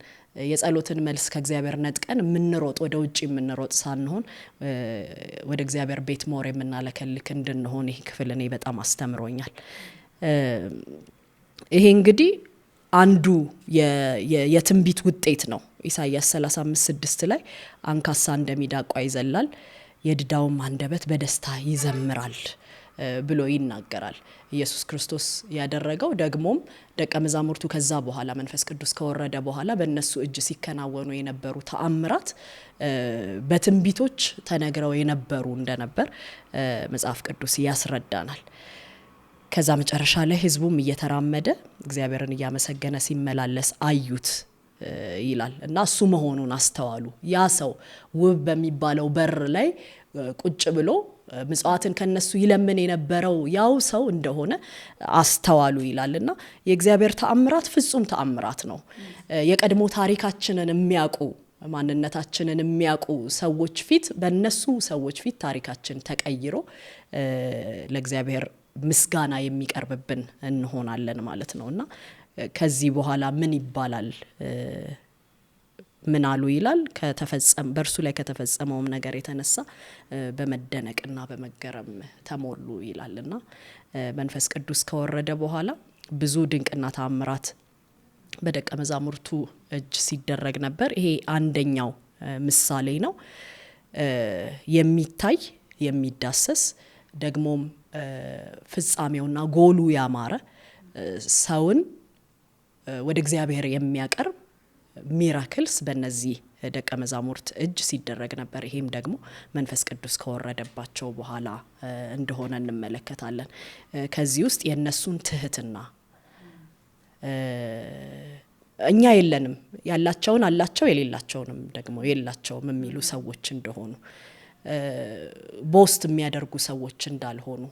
C: የጸሎትን መልስ ከእግዚአብሔር ነጥቀን የምንሮጥ ወደ ውጪ የምንሮጥ ሳንሆን ወደ እግዚአብሔር ቤት ሞር የምናለከልክ እንድንሆን ይህ ክፍል እኔ በጣም አስተምሮኛል። ይሄ እንግዲህ አንዱ የትንቢት ውጤት ነው። ኢሳይያስ 35:6 ላይ አንካሳ እንደሚዳቋ ይዘላል፣ የድዳውም አንደበት በደስታ ይዘምራል ብሎ ይናገራል። ኢየሱስ ክርስቶስ ያደረገው ደግሞም ደቀ መዛሙርቱ ከዛ በኋላ መንፈስ ቅዱስ ከወረደ በኋላ በእነሱ እጅ ሲከናወኑ የነበሩ ተአምራት በትንቢቶች ተነግረው የነበሩ እንደነበር መጽሐፍ ቅዱስ ያስረዳናል። ከዛ መጨረሻ ላይ ህዝቡም እየተራመደ እግዚአብሔርን እያመሰገነ ሲመላለስ አዩት ይላል እና እሱ መሆኑን አስተዋሉ። ያ ሰው ውብ በሚባለው በር ላይ ቁጭ ብሎ ምጽዋትን ከነሱ ይለምን የነበረው ያው ሰው እንደሆነ አስተዋሉ ይላልና የእግዚአብሔር ተአምራት ፍጹም ተአምራት ነው። የቀድሞ ታሪካችንን የሚያውቁ ማንነታችንን የሚያውቁ ሰዎች ፊት በእነሱ ሰዎች ፊት ታሪካችን ተቀይሮ ለእግዚአብሔር ምስጋና የሚቀርብብን እንሆናለን ማለት ነውና ከዚህ በኋላ ምን ይባላል? ምን አሉ ይላል? በእርሱ ላይ ከተፈጸመውም ነገር የተነሳ በመደነቅና በመገረም ተሞሉ ይላልና መንፈስ ቅዱስ ከወረደ በኋላ ብዙ ድንቅና ተአምራት በደቀ መዛሙርቱ እጅ ሲደረግ ነበር። ይሄ አንደኛው ምሳሌ ነው። የሚታይ የሚዳሰስ ደግሞም ፍጻሜውና ጎሉ ያማረ ሰውን ወደ እግዚአብሔር የሚያቀርብ ሚራክልስ በእነዚህ ደቀ መዛሙርት እጅ ሲደረግ ነበር። ይሄም ደግሞ መንፈስ ቅዱስ ከወረደባቸው በኋላ እንደሆነ እንመለከታለን። ከዚህ ውስጥ የእነሱን ትህትና እኛ የለንም፣ ያላቸውን አላቸው፣ የሌላቸውንም ደግሞ የላቸውም የሚሉ ሰዎች እንደሆኑ፣ ቦስት የሚያደርጉ ሰዎች እንዳልሆኑ፣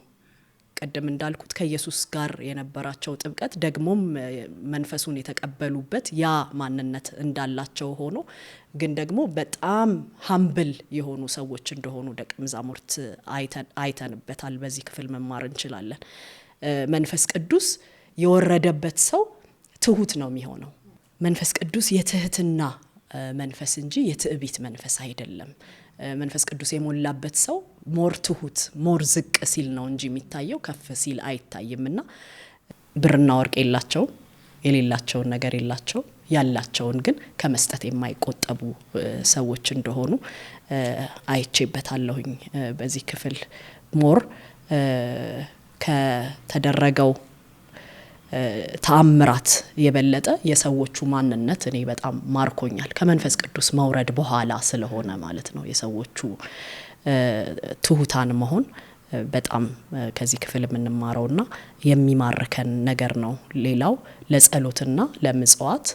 C: ቀደም እንዳልኩት ከኢየሱስ ጋር የነበራቸው ጥብቀት ደግሞም መንፈሱን የተቀበሉበት ያ ማንነት እንዳላቸው ሆኖ ግን ደግሞ በጣም ሀምብል የሆኑ ሰዎች እንደሆኑ ደቀ መዛሙርት አይተንበታል። በዚህ ክፍል መማር እንችላለን። መንፈስ ቅዱስ የወረደበት ሰው ትሁት ነው የሚሆነው። መንፈስ ቅዱስ የትህትና መንፈስ እንጂ የትዕቢት መንፈስ አይደለም። መንፈስ ቅዱስ የሞላበት ሰው ሞር ትሁት ሞር ዝቅ ሲል ነው እንጂ የሚታየው ከፍ ሲል አይታይምና ብርና ወርቅ የላቸውም፣ የሌላቸውን ነገር የላቸው፣ ያላቸውን ግን ከመስጠት የማይቆጠቡ ሰዎች እንደሆኑ አይቼበታለሁኝ። በዚህ ክፍል ሞር ከተደረገው ተአምራት የበለጠ የሰዎቹ ማንነት እኔ በጣም ማርኮኛል። ከመንፈስ ቅዱስ መውረድ በኋላ ስለሆነ ማለት ነው። የሰዎቹ ትሁታን መሆን በጣም ከዚህ ክፍል የምንማረውና የሚማርከን ነገር ነው። ሌላው ለጸሎትና ለምጽዋት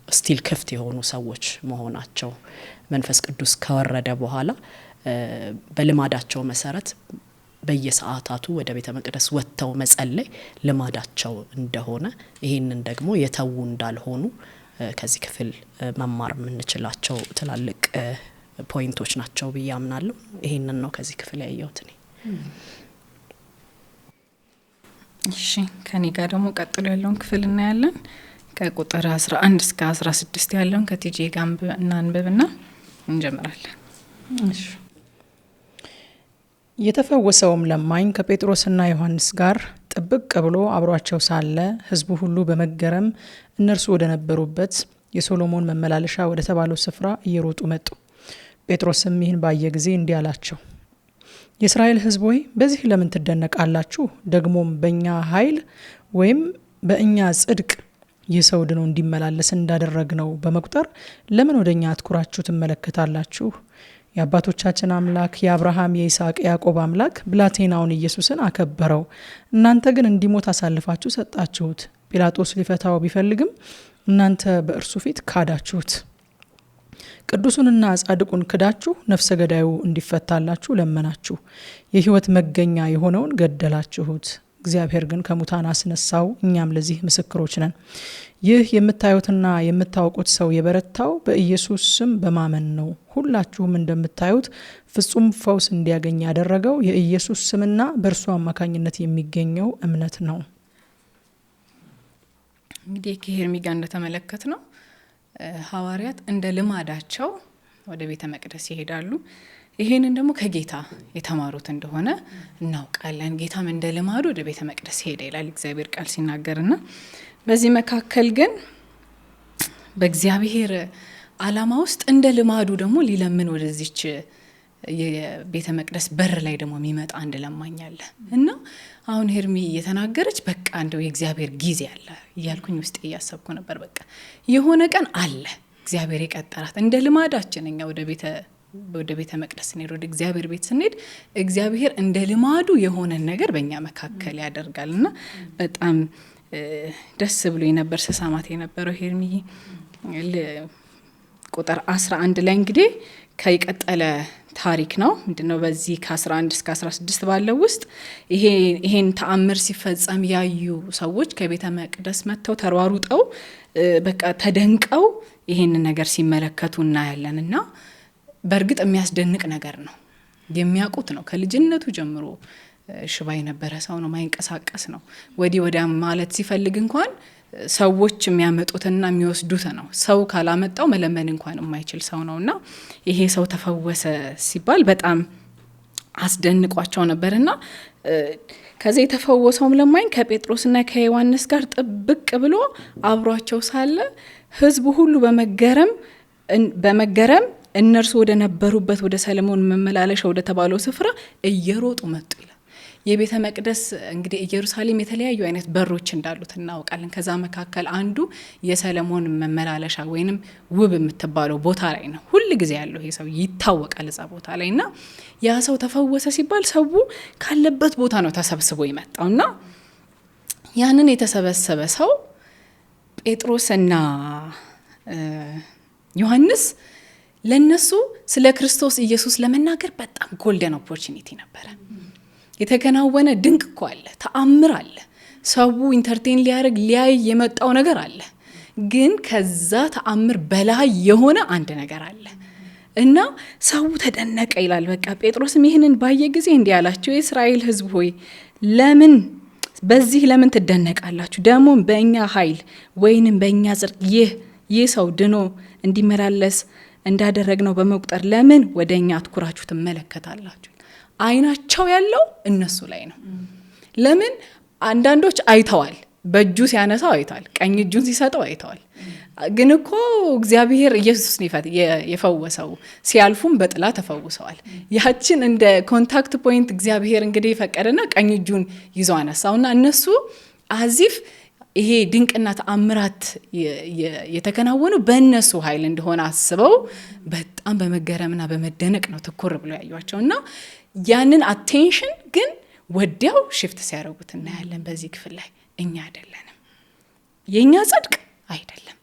C: ስቲል ክፍት የሆኑ ሰዎች መሆናቸው መንፈስ ቅዱስ ከወረደ በኋላ በልማዳቸው መሰረት በየሰዓታቱ ወደ ቤተ መቅደስ ወጥተው መጸለይ ልማዳቸው እንደሆነ ይህንን ደግሞ የተዉ እንዳልሆኑ ከዚህ ክፍል መማር የምንችላቸው ትላልቅ ፖይንቶች ናቸው ብዬ አምናለሁ። ይህንን ነው ከዚህ ክፍል ያየሁት እኔ።
B: እሺ ከኔ ጋር ደግሞ ቀጥሎ ያለውን ክፍል እናያለን። ከቁጥር 11 እስከ 16 ያለውን ከቲጂ ጋር እናንብብና እንጀምራለን።
A: እሺ የተፈወሰውም ለማኝ ከጴጥሮስና ዮሐንስ ጋር ጥብቅ ብሎ አብሯቸው ሳለ ሕዝቡ ሁሉ በመገረም እነርሱ ወደ ነበሩበት የሶሎሞን መመላለሻ ወደ ተባለው ስፍራ እየሮጡ መጡ። ጴጥሮስም ይህን ባየ ጊዜ እንዲህ አላቸው፣ የእስራኤል ሕዝብ ሆይ በዚህ ለምን ትደነቃላችሁ? ደግሞም በእኛ ኃይል ወይም በእኛ ጽድቅ ይህ ሰው ድኖ እንዲመላለስ እንዳደረግነው በመቁጠር ለምን ወደ እኛ አትኩራችሁ ትመለከታላችሁ? የአባቶቻችን አምላክ የአብርሃም የይስሐቅ ያዕቆብ አምላክ ብላቴናውን ኢየሱስን አከበረው። እናንተ ግን እንዲሞት አሳልፋችሁ ሰጣችሁት። ጲላጦስ ሊፈታው ቢፈልግም እናንተ በእርሱ ፊት ካዳችሁት። ቅዱሱንና ጻድቁን ክዳችሁ ነፍሰ ገዳዩ እንዲፈታላችሁ ለመናችሁ። የሕይወት መገኛ የሆነውን ገደላችሁት። እግዚአብሔር ግን ከሙታን አስነሳው። እኛም ለዚህ ምስክሮች ነን። ይህ የምታዩትና የምታውቁት ሰው የበረታው በኢየሱስ ስም በማመን ነው። ሁላችሁም እንደምታዩት ፍጹም ፈውስ እንዲያገኝ ያደረገው የኢየሱስ ስምና በእርሱ አማካኝነት የሚገኘው እምነት ነው።
B: እንግዲህ ከሄርሚ ጋር እንደተመለከት ነው ሐዋርያት እንደ ልማዳቸው ወደ ቤተ መቅደስ ይሄዳሉ። ይሄንን ደግሞ ከጌታ የተማሩት እንደሆነ እናውቃለን። ጌታም እንደ ልማዱ ወደ ቤተ መቅደስ ሄደ ይላል እግዚአብሔር ቃል ሲናገርና በዚህ መካከል ግን በእግዚአብሔር ዓላማ ውስጥ እንደ ልማዱ ደግሞ ሊለምን ወደዚች የቤተ መቅደስ በር ላይ ደግሞ የሚመጣ አንድ ለማኝ አለ እና አሁን ሄርሚ እየተናገረች በቃ እንደው የእግዚአብሔር ጊዜ አለ እያልኩኝ ውስጥ እያሰብኩ ነበር። በቃ የሆነ ቀን አለ እግዚአብሔር የቀጠራት እንደ ልማዳችን እኛ ወደ ቤተ መቅደስ ስንሄድ ወደ እግዚአብሔር ቤት ስንሄድ እግዚአብሔር እንደ ልማዱ የሆነ ነገር በእኛ መካከል ያደርጋልና በጣም ደስ ብሎ ነበር ሰሳማት የነበረው። ሄርሚ ቁጥር 11 ላይ እንግዲህ ከይቀጠለ ታሪክ ነው። ምንድነው በዚህ ከ11 እስከ 16 ባለው ውስጥ ይሄን ተአምር ሲፈጸም ያዩ ሰዎች ከቤተ መቅደስ መጥተው ተሯሩጠው በቃ ተደንቀው ይሄን ነገር ሲመለከቱ እናያለንና በእርግጥ የሚያስደንቅ ነገር ነው። የሚያውቁት ነው። ከልጅነቱ ጀምሮ ሽባ የነበረ ሰው ነው። ማይንቀሳቀስ ነው። ወዲህ ወዲያ ማለት ሲፈልግ እንኳን ሰዎች የሚያመጡትና የሚወስዱት ነው። ሰው ካላመጣው መለመን እንኳን የማይችል ሰው ነውና ይሄ ሰው ተፈወሰ ሲባል በጣም አስደንቋቸው ነበርና ከዚህ የተፈወሰውም ለማኝ ከጴጥሮስና ከዮሐንስ ጋር ጥብቅ ብሎ አብሯቸው ሳለ ሕዝቡ ሁሉ በመገረም እነርሱ ወደ ነበሩበት ወደ ሰለሞን መመላለሻ ወደ ተባለው ስፍራ እየሮጡ መጡ ይላል። የቤተ መቅደስ እንግዲህ ኢየሩሳሌም የተለያዩ አይነት በሮች እንዳሉት እናውቃለን። ከዛ መካከል አንዱ የሰለሞን መመላለሻ ወይንም ውብ የምትባለው ቦታ ላይ ነው። ሁሉ ጊዜ ያለው ይሄ ሰው ይታወቃል እዛ ቦታ ላይና ያ ሰው ተፈወሰ ሲባል ሰው ካለበት ቦታ ነው ተሰብስቦ የመጣውና ያንን የተሰበሰበ ሰው ጴጥሮስና ዮሐንስ ለነሱ ስለ ክርስቶስ ኢየሱስ ለመናገር በጣም ጎልደን ኦፖርቹኒቲ ነበረ። የተከናወነ ድንቅ እኮ አለ፣ ተአምር አለ፣ ሰው ኢንተርቴን ሊያይ የመጣው ነገር አለ። ግን ከዛ ተአምር በላይ የሆነ አንድ ነገር አለ እና ሰው ተደነቀ ይላል። በቃ ጴጥሮስም ይህንን ባየ ጊዜ እንዲህ አላቸው፣ የእስራኤል ሕዝብ ሆይ በዚህ ለምን ትደነቃላችሁ? ደግሞ በእኛ ኃይል ወይንም በእኛ ጽድቅ ይህ ሰው ድኖ እንዲመላለስ እንዳደረግነው በመቁጠር ለምን ወደኛ አትኩራችሁ ትመለከታላችሁ? አይናቸው ያለው እነሱ ላይ ነው። ለምን አንዳንዶች አይተዋል፣ በእጁ ሲያነሳው አይተዋል፣ ቀኝ እጁን ሲሰጠው አይተዋል። ግን እኮ እግዚአብሔር ኢየሱስን የፈወሰው ሲያልፉም በጥላ ተፈውሰዋል። ያችን እንደ ኮንታክት ፖይንት እግዚአብሔር እንግዲህ ፈቀደና ቀኝ እጁን ይዞ አነሳውና እነሱ አዚፍ ይሄ ድንቅና ተአምራት የተከናወነው በእነሱ ኃይል እንደሆነ አስበው በጣም በመገረምና በመደነቅ ነው ትኩር ብሎ ያዩዋቸውና ያንን አቴንሽን ግን ወዲያው ሽፍት ሲያደርጉት እናያለን። በዚህ ክፍል ላይ እኛ አይደለንም፣ የኛ ጽድቅ አይደለም፣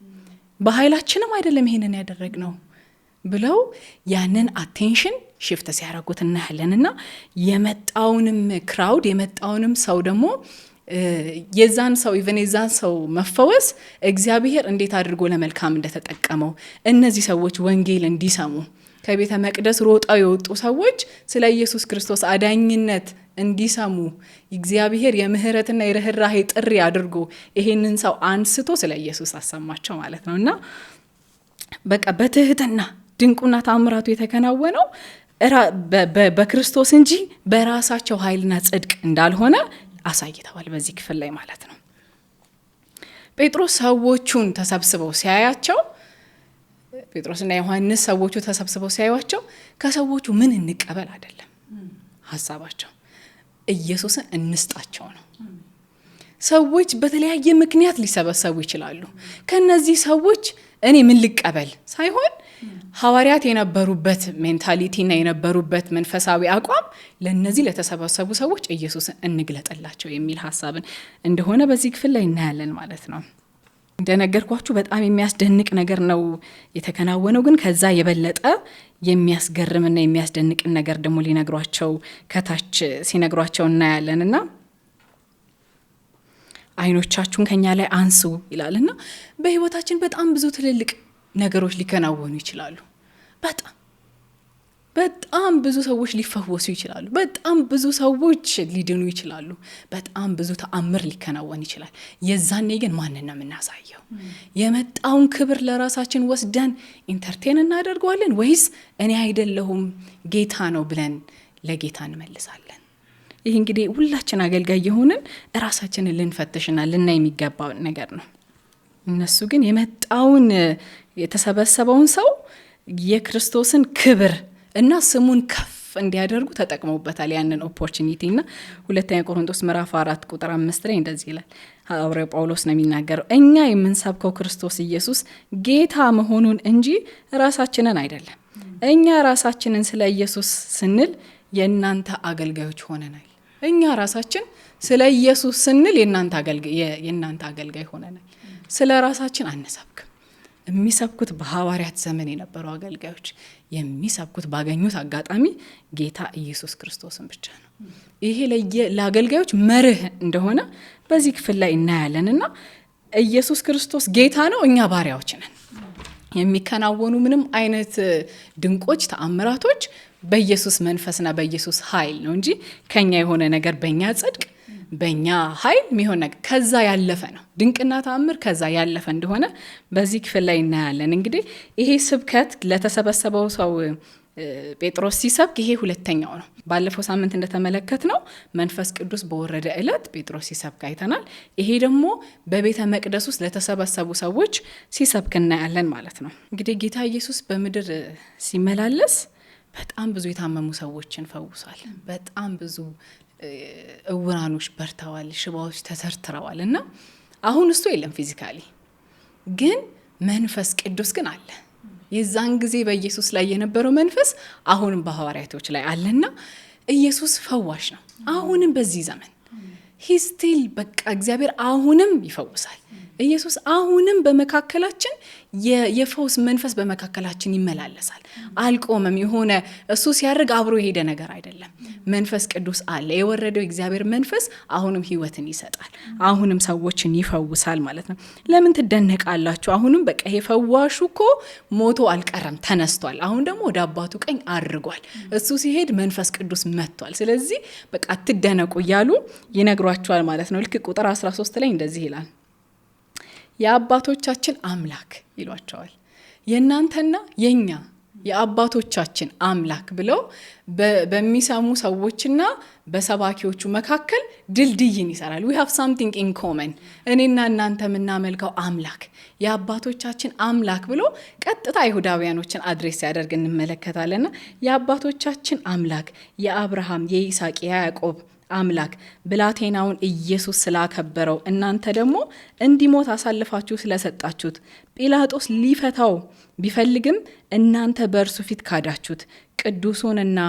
B: በኃይላችንም አይደለም ይሄንን ያደረግነው፣ ብለው ያንን አቴንሽን ሽፍት ሲያደርጉት እናያለንና የመጣውንም ክራውድ የመጣውንም ሰው ደግሞ የዛን ሰው መፈወስ እግዚአብሔር እንዴት አድርጎ ለመልካም እንደተጠቀመው እነዚህ ሰዎች ወንጌል እንዲሰሙ ከቤተ መቅደስ ሮጣው የወጡ ሰዎች ስለ ኢየሱስ ክርስቶስ አዳኝነት እንዲሰሙ እግዚአብሔር የምህረትና የርህራሄ ጥሪ አድርጎ ይሄንን ሰው አንስቶ ስለ ኢየሱስ አሰማቸው ማለት ነውና በቃ በትህትና ድንቁና ተአምራቱ የተከናወነው በክርስቶስ እንጂ በራሳቸው ኃይልና ጽድቅ እንዳልሆነ አሳይተዋል በዚህ ክፍል ላይ ማለት ነው። ጴጥሮስ ሰዎቹን ተሰብስበው ሲያያቸው ጴጥሮስና ዮሐንስ ሰዎቹ ተሰብስበው ሲያዩቸው ከሰዎቹ ምን እንቀበል አይደለም ሐሳባቸው ኢየሱስን እንስጣቸው ነው። ሰዎች በተለያየ ምክንያት ሊሰበሰቡ ይችላሉ። ከነዚህ ሰዎች እኔ ምን ልቀበል ሳይሆን ሐዋርያት የነበሩበት ሜንታሊቲና የነበሩበት መንፈሳዊ አቋም ለነዚህ ለተሰበሰቡ ሰዎች ኢየሱስን እንግለጥላቸው የሚል ሐሳብን እንደሆነ በዚህ ክፍል ላይ እናያለን ማለት ነው። እንደነገርኳችሁ በጣም የሚያስደንቅ ነገር ነው የተከናወነው። ግን ከዛ የበለጠ የሚያስገርምና የሚያስደንቅ ነገር ደግሞ ሊነግሯቸው ከታች ሲነግሯቸው እናያለንና አይኖቻችሁን ከኛ ላይ አንሱ ይላልና በህይወታችን በጣም ብዙ ትልልቅ ነገሮች ሊከናወኑ ይችላሉ። በጣም ብዙ ሰዎች ሊፈወሱ ይችላሉ። በጣም ብዙ ሰዎች ሊድኑ ይችላሉ። በጣም ብዙ ተአምር ሊከናወን ይችላል። የዛኔ ግን ማንን ነው የምናሳየው? የመጣውን ክብር ለራሳችን ወስደን ኢንተርቴን እናደርገዋለን ወይስ እኔ አይደለሁም ጌታ ነው ብለን ለጌታ እንመልሳለን? ይህ እንግዲህ ሁላችን አገልጋይ የሆንን ራሳችንን ልንፈትሽና ልናይ የሚገባ ነገር ነው። እነሱ ግን የመጣውን የተሰበሰበውን ሰው የክርስቶስን ክብር እና ስሙን ከፍ እንዲያደርጉ ተጠቅመውበታል ያንን ኦፖርቹኒቲ እና ሁለተኛ ቆሮንቶስ ምዕራፍ 4 ቁጥር 5 ላይ እንደዚህ ይላል። ሐዋርያው ጳውሎስ ነው የሚናገረው፣ እኛ የምንሰብከው ክርስቶስ ኢየሱስ ጌታ መሆኑን እንጂ ራሳችንን አይደለም። እኛ ራሳችንን ስለ ኢየሱስ ስንል የእናንተ አገልጋዮች ሆነናል። እኛ ራሳችን ስለ ኢየሱስ ስንል የእናንተ አገልጋይ ሆነናል። ስለ ራሳችን አንሰብክም። የሚሰብኩት በሐዋርያት ዘመን የነበሩ አገልጋዮች የሚሰብኩት ባገኙት አጋጣሚ ጌታ ኢየሱስ ክርስቶስን ብቻ ነው። ይሄ ለአገልጋዮች መርህ እንደሆነ በዚህ ክፍል ላይ እናያለንና ኢየሱስ ክርስቶስ ጌታ ነው፣ እኛ ባሪያዎች ነን። የሚከናወኑ ምንም አይነት ድንቆች ተአምራቶች በኢየሱስ መንፈስና በኢየሱስ ኃይል ነው እንጂ ከኛ የሆነ ነገር በእኛ ጽድቅ በእኛ ኃይል የሚሆን ነገር ከዛ ያለፈ ነው። ድንቅና ተአምር ከዛ ያለፈ እንደሆነ በዚህ ክፍል ላይ እናያለን። እንግዲህ ይሄ ስብከት ለተሰበሰበው ሰው ጴጥሮስ ሲሰብክ ይሄ ሁለተኛው ነው። ባለፈው ሳምንት እንደተመለከት ነው መንፈስ ቅዱስ በወረደ ዕለት ጴጥሮስ ሲሰብክ አይተናል። ይሄ ደግሞ በቤተ መቅደስ ውስጥ ለተሰበሰቡ ሰዎች ሲሰብክ እናያለን ማለት ነው። እንግዲህ ጌታ ኢየሱስ በምድር ሲመላለስ በጣም ብዙ የታመሙ ሰዎችን ፈውሷል። በጣም ብዙ እውራኖች በርተዋል፣ ሽባዎች ተሰርትረዋል እና አሁን እሱ የለም ፊዚካሊ፣ ግን መንፈስ ቅዱስ ግን አለ። የዛን ጊዜ በኢየሱስ ላይ የነበረው መንፈስ አሁንም በሐዋርያቶች ላይ አለና ኢየሱስ ፈዋሽ ነው። አሁንም በዚህ ዘመን ሂስቲል በቃ እግዚአብሔር አሁንም ይፈውሳል። ኢየሱስ አሁንም በመካከላችን የፈውስ መንፈስ በመካከላችን ይመላለሳል። አልቆመም። የሆነ እሱ ሲያደርግ አብሮ የሄደ ነገር አይደለም። መንፈስ ቅዱስ አለ። የወረደው እግዚአብሔር መንፈስ አሁንም ህይወትን ይሰጣል። አሁንም ሰዎችን ይፈውሳል ማለት ነው። ለምን ትደነቃላችሁ? አሁንም በቃ ይሄ ፈዋሹ እኮ ሞቶ አልቀረም፣ ተነስቷል። አሁን ደግሞ ወደ አባቱ ቀኝ አድርጓል። እሱ ሲሄድ መንፈስ ቅዱስ መጥቷል። ስለዚህ በቃ አትደነቁ እያሉ ይነግሯቸዋል ማለት ነው። ልክ ቁጥር 13 ላይ እንደዚህ ይላል፣ የአባቶቻችን አምላክ ይሏቸዋል። የእናንተና የኛ የአባቶቻችን አምላክ ብለው በሚሰሙ ሰዎችና በሰባኪዎቹ መካከል ድልድይን ይሰራል። we have something in common። እኔና እናንተ የምናመልከው አምላክ የአባቶቻችን አምላክ ብሎ ቀጥታ አይሁዳውያኖችን አድሬስ ያደርግ እንመለከታለንና የአባቶቻችን አምላክ የአብርሃም የይስሐቅ የያዕቆብ አምላክ ብላቴናውን ኢየሱስ ስላከበረው እናንተ ደግሞ እንዲሞት አሳልፋችሁ ስለሰጣችሁት ጲላጦስ ሊፈታው ቢፈልግም እናንተ በእርሱ ፊት ካዳችሁት፣ ቅዱሱንና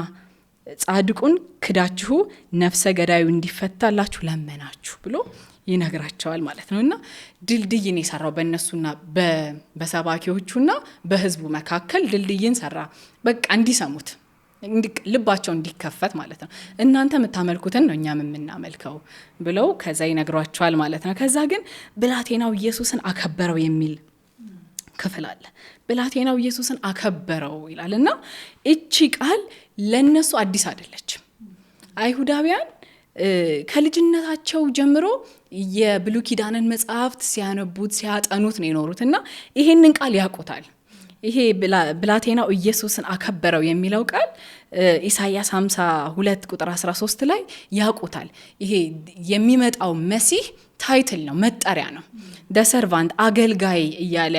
B: ጻድቁን ክዳችሁ ነፍሰ ገዳዩ እንዲፈታላችሁ ለመናችሁ ብሎ ይነግራቸዋል ማለት ነው። እና ድልድይን የሰራው በእነሱና በሰባኪዎቹና በህዝቡ መካከል ድልድይን ሰራ። በቃ እንዲሰሙት ልባቸው እንዲከፈት ማለት ነው። እናንተ የምታመልኩትን ነው እኛም የምናመልከው ብለው ከዛ ይነግሯቸዋል ማለት ነው። ከዛ ግን ብላቴናው ኢየሱስን አከበረው የሚል ክፍል አለ። ብላቴናው ኢየሱስን አከበረው ይላል እና እቺ ቃል ለነሱ አዲስ አይደለችም። አይሁዳውያን ከልጅነታቸው ጀምሮ የብሉይ ኪዳንን መጽሐፍት ሲያነቡት ሲያጠኑት ነው የኖሩት እና ይሄንን ቃል ያውቁታል። ይሄ ብላቴናው ኢየሱስን አከበረው የሚለው ቃል ኢሳይያስ 52 ቁጥር 13 ላይ ያውቁታል። ይሄ የሚመጣው መሲህ ታይትል ነው፣ መጠሪያ ነው። ሰርቫንት አገልጋይ እያለ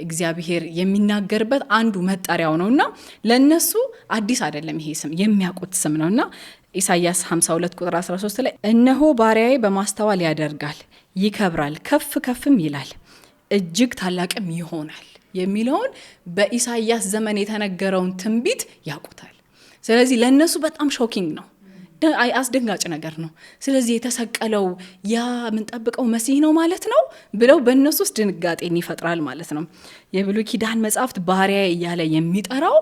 B: እግዚአብሔር የሚናገርበት አንዱ መጠሪያው ነውና ለነሱ አዲስ አይደለም። ይሄ ስም የሚያውቁት ስም ነውና ኢሳይያስ 52 ቁጥር 13 ላይ እነሆ ባሪያዬ በማስተዋል ያደርጋል፣ ይከብራል፣ ከፍ ከፍም ይላል፣ እጅግ ታላቅም ይሆናል የሚለውን በኢሳይያስ ዘመን የተነገረውን ትንቢት ያውቁታል። ስለዚህ ለነሱ በጣም ሾኪንግ ነው፣ አስደንጋጭ ነገር ነው። ስለዚህ የተሰቀለው ያ የምንጠብቀው መሲህ ነው ማለት ነው ብለው በእነሱ ውስጥ ድንጋጤን ይፈጥራል ማለት ነው። የብሉይ ኪዳን መጽሐፍት ባሪያ እያለ የሚጠራው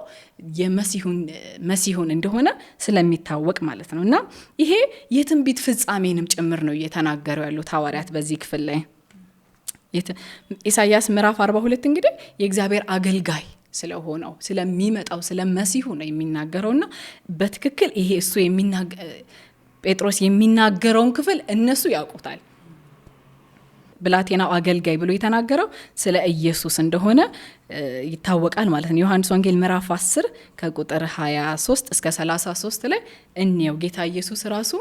B: መሲሁን እንደሆነ ስለሚታወቅ ማለት ነው። እና ይሄ የትንቢት ፍጻሜንም ጭምር ነው እየተናገሩ ያሉት ሐዋርያት በዚህ ክፍል ላይ። ኢሳይያስ ምዕራፍ 42 እንግዲህ የእግዚአብሔር አገልጋይ ስለሆነው ስለሚመጣው ስለመሲሁ ነው የሚናገረውና በትክክል ይሄ እሱ ጴጥሮስ የሚናገረውን ክፍል እነሱ ያውቁታል። ብላቴናው አገልጋይ ብሎ የተናገረው ስለ ኢየሱስ እንደሆነ ይታወቃል ማለት ነው። ዮሐንስ ወንጌል ምዕራፍ 10 ከቁጥር 23 እስከ 33 ላይ እንየው ጌታ ኢየሱስ ራሱ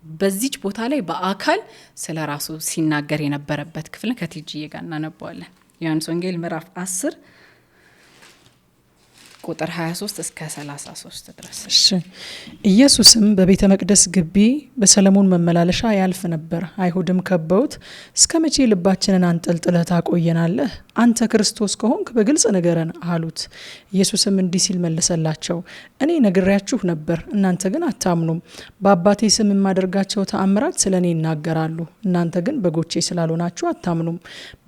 B: በዚች ቦታ ላይ በአካል ስለ ራሱ ሲናገር የነበረበት ክፍል ከቲጂዬ ጋር እናነባዋለን። ዮሐንስ ወንጌል ምዕራፍ 10 ቁጥር 23 እስከ 33 ድረስ።
A: እሺ። ኢየሱስም በቤተ መቅደስ ግቢ በሰለሞን መመላለሻ ያልፍ ነበር። አይሁድም ከበውት እስከ መቼ ልባችንን አንጠልጥለህ ታቆየናለህ? አንተ ክርስቶስ ከሆንክ በግልጽ ንገረን አሉት። ኢየሱስም እንዲህ ሲል መለሰላቸው፣ እኔ ነግሬያችሁ ነበር፣ እናንተ ግን አታምኑም። በአባቴ ስም የማደርጋቸው ተአምራት ስለ እኔ ይናገራሉ፣ እናንተ ግን በጎቼ ስላልሆናችሁ አታምኑም።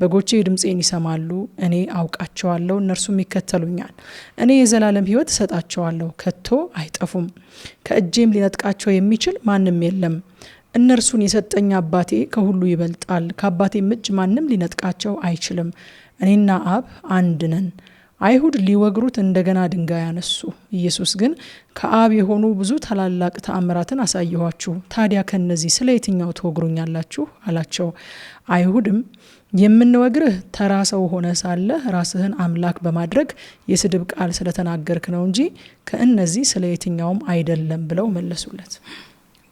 A: በጎቼ ድምፄን ይሰማሉ፣ እኔ አውቃቸዋለሁ፣ እነርሱም ይከተሉኛል። እኔ የዘላለም ሕይወት እሰጣቸዋለሁ፣ ከቶ አይጠፉም፣ ከእጄም ሊነጥቃቸው የሚችል ማንም የለም። እነርሱን የሰጠኝ አባቴ ከሁሉ ይበልጣል፣ ከአባቴም እጅ ማንም ሊነጥቃቸው አይችልም። እኔና አብ አንድ ነን። አይሁድ ሊወግሩት እንደገና ድንጋይ አነሱ። ኢየሱስ ግን ከአብ የሆኑ ብዙ ታላላቅ ተአምራትን አሳየኋችሁ፣ ታዲያ ከነዚህ ስለ የትኛው ትወግሩኛላችሁ አላቸው። አይሁድም የምንወግርህ ተራ ሰው ሆነ ሳለ ራስህን አምላክ በማድረግ የስድብ ቃል ስለተናገርክ ነው እንጂ ከእነዚህ ስለ የትኛውም አይደለም ብለው መለሱለት።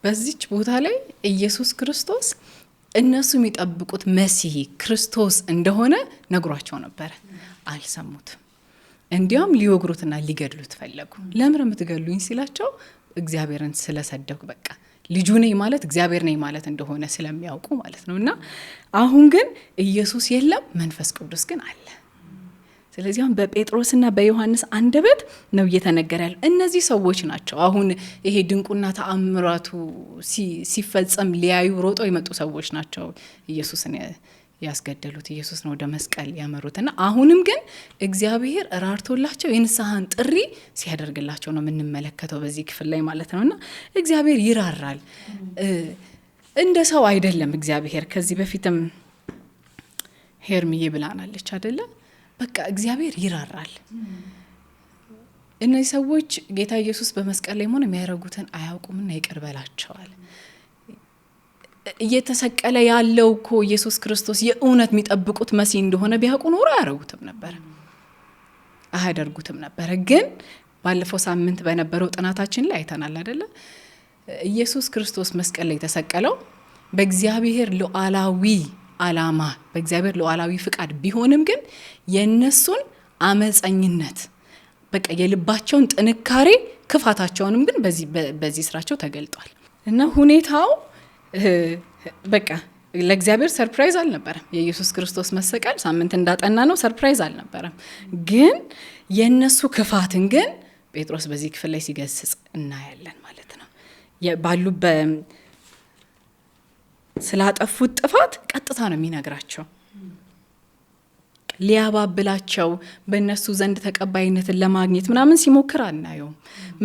B: በዚች ቦታ ላይ ኢየሱስ ክርስቶስ እነሱ የሚጠብቁት መሲህ ክርስቶስ እንደሆነ ነግሯቸው ነበረ። አልሰሙትም። እንዲያውም ሊወግሩትና ሊገድሉት ፈለጉ። ለምን የምትገሉኝ ሲላቸው እግዚአብሔርን ስለሰደብኩ በቃ ልጁ ነኝ ማለት እግዚአብሔር ነኝ ማለት እንደሆነ ስለሚያውቁ ማለት ነው። እና አሁን ግን ኢየሱስ የለም፣ መንፈስ ቅዱስ ግን አለ። ስለዚህ አሁን በጴጥሮስና በዮሐንስ አንደበት ነው እየተነገረ ያለው። እነዚህ ሰዎች ናቸው አሁን ይሄ ድንቁና ተአምራቱ ሲፈጸም ሊያዩ ሮጦ የመጡ ሰዎች ናቸው ኢየሱስን ያስገደሉት፣ ኢየሱስን ወደ መስቀል ያመሩትና አሁንም ግን እግዚአብሔር ራርቶላቸው የንስሐን ጥሪ ሲያደርግላቸው ነው የምንመለከተው በዚህ ክፍል ላይ ማለት ነውና እግዚአብሔር ይራራል። እንደ ሰው አይደለም እግዚአብሔር። ከዚህ በፊትም ሄርሚዬ ብላናለች አይደለ? በቃ እግዚአብሔር ይራራል። እነዚህ ሰዎች ጌታ ኢየሱስ በመስቀል ላይ ሆነ የሚያደርጉትን አያውቁምና ይቅር በላቸዋል። እየተሰቀለ ያለው እኮ ኢየሱስ ክርስቶስ የእውነት የሚጠብቁት መሲህ እንደሆነ ቢያውቁ ኖሮ አያደርጉትም ነበር። ግን ባለፈው ሳምንት በነበረው ጥናታችን ላይ አይተናል አይደለ? ኢየሱስ ክርስቶስ መስቀል ላይ የተሰቀለው በእግዚአብሔር ሉዓላዊ ዓላማ በእግዚአብሔር ሉዓላዊ ፍቃድ ቢሆንም ግን የነሱን አመፀኝነት በቃ የልባቸውን ጥንካሬ ክፋታቸውንም ግን በዚህ ስራቸው ተገልጧል። እና ሁኔታው በቃ ለእግዚአብሔር ሰርፕራይዝ አልነበረም። የኢየሱስ ክርስቶስ መሰቀል ሳምንት እንዳጠና ነው ሰርፕራይዝ አልነበረም። ግን የነሱ ክፋትን ግን ጴጥሮስ በዚህ ክፍል ላይ ሲገስጽ እናያለን ማለት ነው። ስላጠፉት ጥፋት ቀጥታ ነው የሚነግራቸው። ሊያባብላቸው በእነሱ ዘንድ ተቀባይነትን ለማግኘት ምናምን ሲሞክር አናየውም።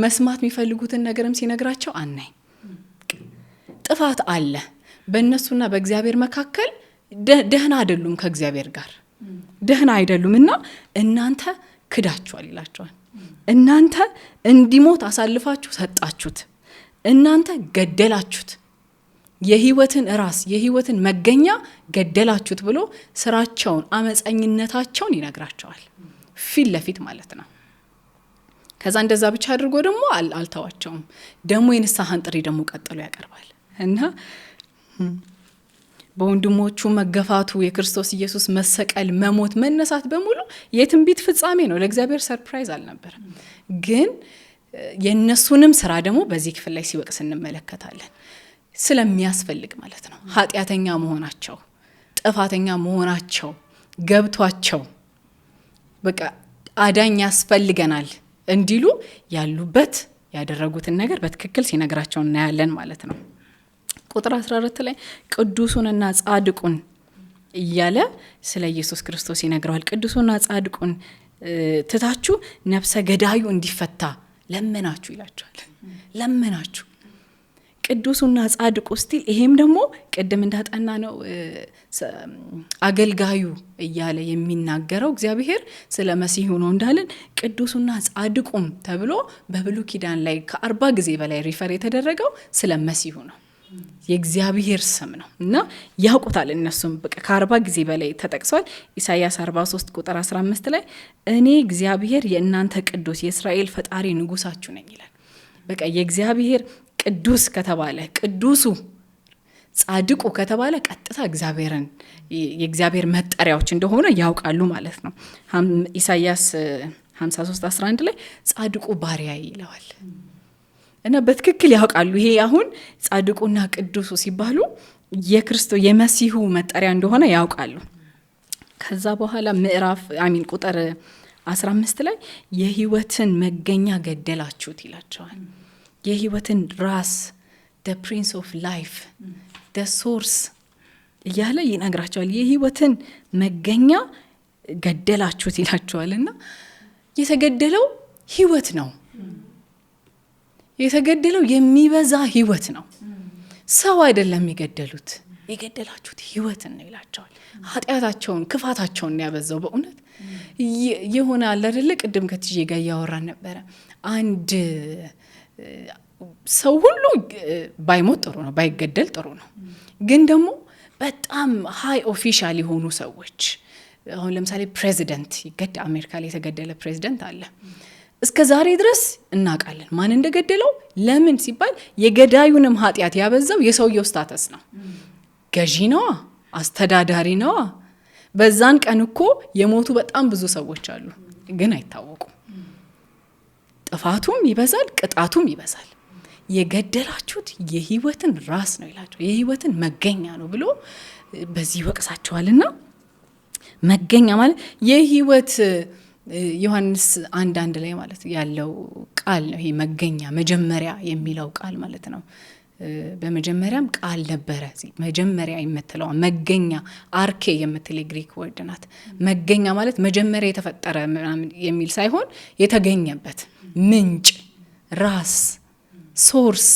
B: መስማት የሚፈልጉትን ነገርም ሲነግራቸው አናይ። ጥፋት አለ በእነሱና በእግዚአብሔር መካከል። ደህና አይደሉም፣ ከእግዚአብሔር ጋር ደህና አይደሉም እና እናንተ ክዳችኋል ይላቸዋል። እናንተ እንዲሞት አሳልፋችሁ ሰጣችሁት፣ እናንተ ገደላችሁት፣ የህይወትን ራስ የህይወትን መገኛ ገደላችሁት ብሎ ስራቸውን አመፀኝነታቸውን ይነግራቸዋል፣ ፊት ለፊት ማለት ነው። ከዛ እንደዛ ብቻ አድርጎ ደግሞ አልተዋቸውም። ደግሞ የንስሐን ጥሪ ደግሞ ቀጥሎ ያቀርባል እና በወንድሞቹ መገፋቱ፣ የክርስቶስ ኢየሱስ መሰቀል፣ መሞት፣ መነሳት በሙሉ የትንቢት ፍጻሜ ነው። ለእግዚአብሔር ሰርፕራይዝ አልነበረም። ግን የነሱንም ስራ ደግሞ በዚህ ክፍል ላይ ሲወቅስ እንመለከታለን። ስለሚያስፈልግ ማለት ነው። ኃጢአተኛ መሆናቸው፣ ጥፋተኛ መሆናቸው ገብቷቸው በቃ አዳኝ ያስፈልገናል እንዲሉ ያሉበት ያደረጉትን ነገር በትክክል ሲነግራቸው እናያለን ማለት ነው። ቁጥር 14 ላይ ቅዱሱንና ጻድቁን እያለ ስለ ኢየሱስ ክርስቶስ ይነግረዋል። ቅዱሱንና ጻድቁን ትታችሁ ነፍሰ ገዳዩ እንዲፈታ ለመናችሁ ይላቸዋል። ለመናችሁ ቅዱሱና ጻድቁ ስቲል ይሄም ደግሞ ቅድም እንዳጠና ነው አገልጋዩ እያለ የሚናገረው እግዚአብሔር ስለ መሲሁ ነው እንዳለን ቅዱሱና ጻድቁም ተብሎ በብሉይ ኪዳን ላይ ከ40 ጊዜ በላይ ሪፈር የተደረገው ስለ መሲሁ ነው። የእግዚአብሔር ስም ነው እና ያውቁታል እነሱም በቃ ከ40 ጊዜ በላይ ተጠቅሷል። ኢሳይያስ 43 ቁጥር 15 ላይ እኔ እግዚአብሔር የእናንተ ቅዱስ የእስራኤል ፈጣሪ ንጉሳችሁ ነኝ ይላል። በቃ የእግዚአብሔር ቅዱስ ከተባለ ቅዱሱ ጻድቁ ከተባለ ቀጥታ እግዚአብሔርን የእግዚአብሔር መጠሪያዎች እንደሆነ ያውቃሉ ማለት ነው። ኢሳይያስ 53:11 ላይ ጻድቁ ባሪያ ይለዋል እና በትክክል ያውቃሉ። ይሄ አሁን ጻድቁና ቅዱሱ ሲባሉ የክርስቶስ የመሲሁ መጠሪያ እንደሆነ ያውቃሉ። ከዛ በኋላ ቁጥር 15 ላይ የህይወትን መገኛ ገደላችሁት ይላቸዋል። የህይወትን ራስ the prince of life the source እያለ ይነግራቸዋል። የህይወትን መገኛ ገደላችሁት ይላቸዋልና የተገደለው ህይወት ነው። የተገደለው የሚበዛ ህይወት ነው። ሰው አይደለም የገደሉት፣ የገደላችሁት ህይወትን ነው ይላቸዋል። ኃጢአታቸውን ክፋታቸውን ያበዛው በእውነት የሆነ አለ አይደለ? ቅድም ከትጄ ጋር ያወራን ነበረ። አንድ ሰው ሁሉ ባይሞት ጥሩ ነው፣ ባይገደል ጥሩ ነው። ግን ደግሞ በጣም ሃይ ኦፊሻል የሆኑ ሰዎች አሁን ለምሳሌ ፕሬዚደንት አሜሪካ ላይ የተገደለ ፕሬዚደንት አለ። እስከ ዛሬ ድረስ እናውቃለን ማን እንደገደለው። ለምን ሲባል የገዳዩንም ኃጢአት ያበዛው የሰውየው ስታተስ ነው። ገዢ ነዋ፣ አስተዳዳሪ ነዋ። በዛን ቀን እኮ የሞቱ በጣም ብዙ ሰዎች አሉ፣ ግን አይታወቁም። ጥፋቱም ይበዛል፣ ቅጣቱም ይበዛል። የገደላችሁት የህይወትን ራስ ነው ይላቸው፣ የህይወትን መገኛ ነው ብሎ በዚህ ወቅሳቸዋልና መገኛ ማለት የህይወት ዮሐንስ 1:1 ላይ ማለት ያለው ቃል ነው። ይሄ መገኛ መጀመሪያ የሚለው ቃል ማለት ነው። በመጀመሪያም ቃል ነበረ። መጀመሪያ የምትለው መገኛ አርኬ የምትል ግሪክ ወርድ ናት። መገኛ ማለት መጀመሪያ የተፈጠረ የሚል ሳይሆን የተገኘበት ምንጭ፣ ራስ፣ ሶርስ፣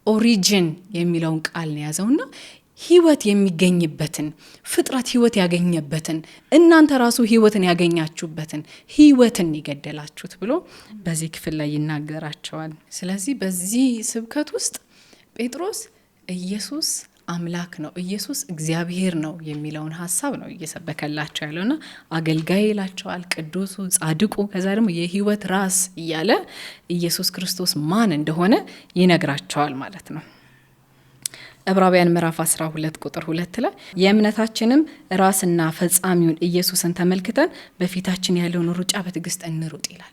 B: ኦሪጂን የሚለውን ቃል ነው ያዘውና ህይወት የሚገኝበትን ፍጥረት ህይወት ያገኘበትን እናንተ ራሱ ህይወትን ያገኛችሁበትን ህይወትን ይገደላችሁት ብሎ በዚህ ክፍል ላይ ይናገራቸዋል። ስለዚህ በዚህ ስብከት ውስጥ ጴጥሮስ ኢየሱስ አምላክ ነው፣ ኢየሱስ እግዚአብሔር ነው የሚለውን ሐሳብ ነው እየሰበከላቸው ያለውና አገልጋይ ይላቸዋል፣ ቅዱሱ፣ ጻድቁ፣ ከዛ ደግሞ የህይወት ራስ እያለ ኢየሱስ ክርስቶስ ማን እንደሆነ ይነግራቸዋል ማለት ነው። ዕብራውያን ምዕራፍ 12 ቁጥር 2 ላይ የእምነታችንም ራስና ፈጻሚውን ኢየሱስን ተመልክተን በፊታችን ያለውን ሩጫ በትዕግስት እንሩጥ ይላል።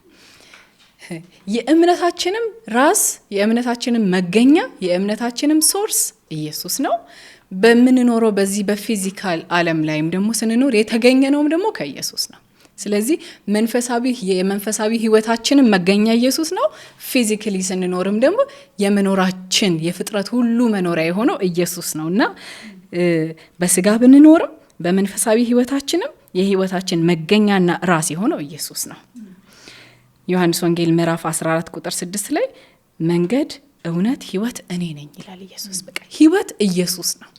B: የእምነታችንም ራስ፣ የእምነታችንም መገኛ፣ የእምነታችንም ሶርስ ኢየሱስ ነው። በምንኖረው በዚህ በፊዚካል ዓለም ላይም ደግሞ ስንኖር የተገኘነውም ደግሞ ከኢየሱስ ነው። ስለዚህ የመንፈሳዊ ህይወታችንም መገኛ ኢየሱስ ነው። ፊዚካሊ ስንኖርም ደግሞ የኑሯችን የፍጥረት ሁሉ መኖሪያ የሆነው ኢየሱስ ነውና በስጋ ብንኖርም በመንፈሳዊ ህይወታችንም የህይወታችን መገኛና ራስ የሆነው ኢየሱስ ነው። ዮሐንስ ወንጌል ምዕራፍ 14 ቁጥር 6 ላይ መንገድ እውነት ህይወት እኔ ነኝ ይላል ኢየሱስ። በቃ ህይወት ኢየሱስ ነው።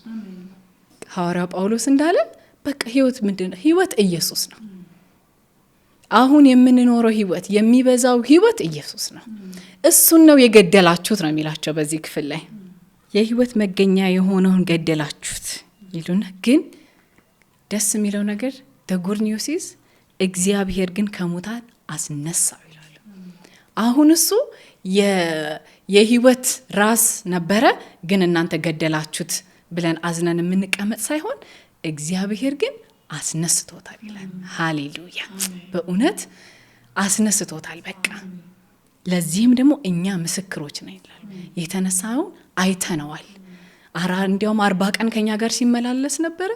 B: ሐዋርያው ጳውሎስ እንዳለ በቃ ህይወት ምንድነው? ህይወት ኢየሱስ ነው። አሁን የምንኖረው ህይወት የሚበዛው ህይወት ኢየሱስ ነው። እሱን ነው የገደላችሁት ነው የሚላቸው በዚህ ክፍል ላይ። የህይወት መገኛ የሆነውን ገደላችሁት ይሉና ግን ደስ የሚለው ነገር the good news is እግዚአብሔር ግን ከሙታን አስነሳው ይላል። አሁን እሱ የህይወት ራስ ነበረ ግን እናንተ ገደላችሁት ብለን አዝነን የምንቀመጥ ሳይሆን እግዚአብሔር ግን አስነስቶታል ይላል። ሃሌሉያ! በእውነት አስነስቶታል። በቃ ለዚህም ደግሞ እኛ ምስክሮች ነን ይላል። የተነሳውን አይተነዋል። እንዲያውም 40 ቀን ከኛ ጋር ሲመላለስ ነበረ፣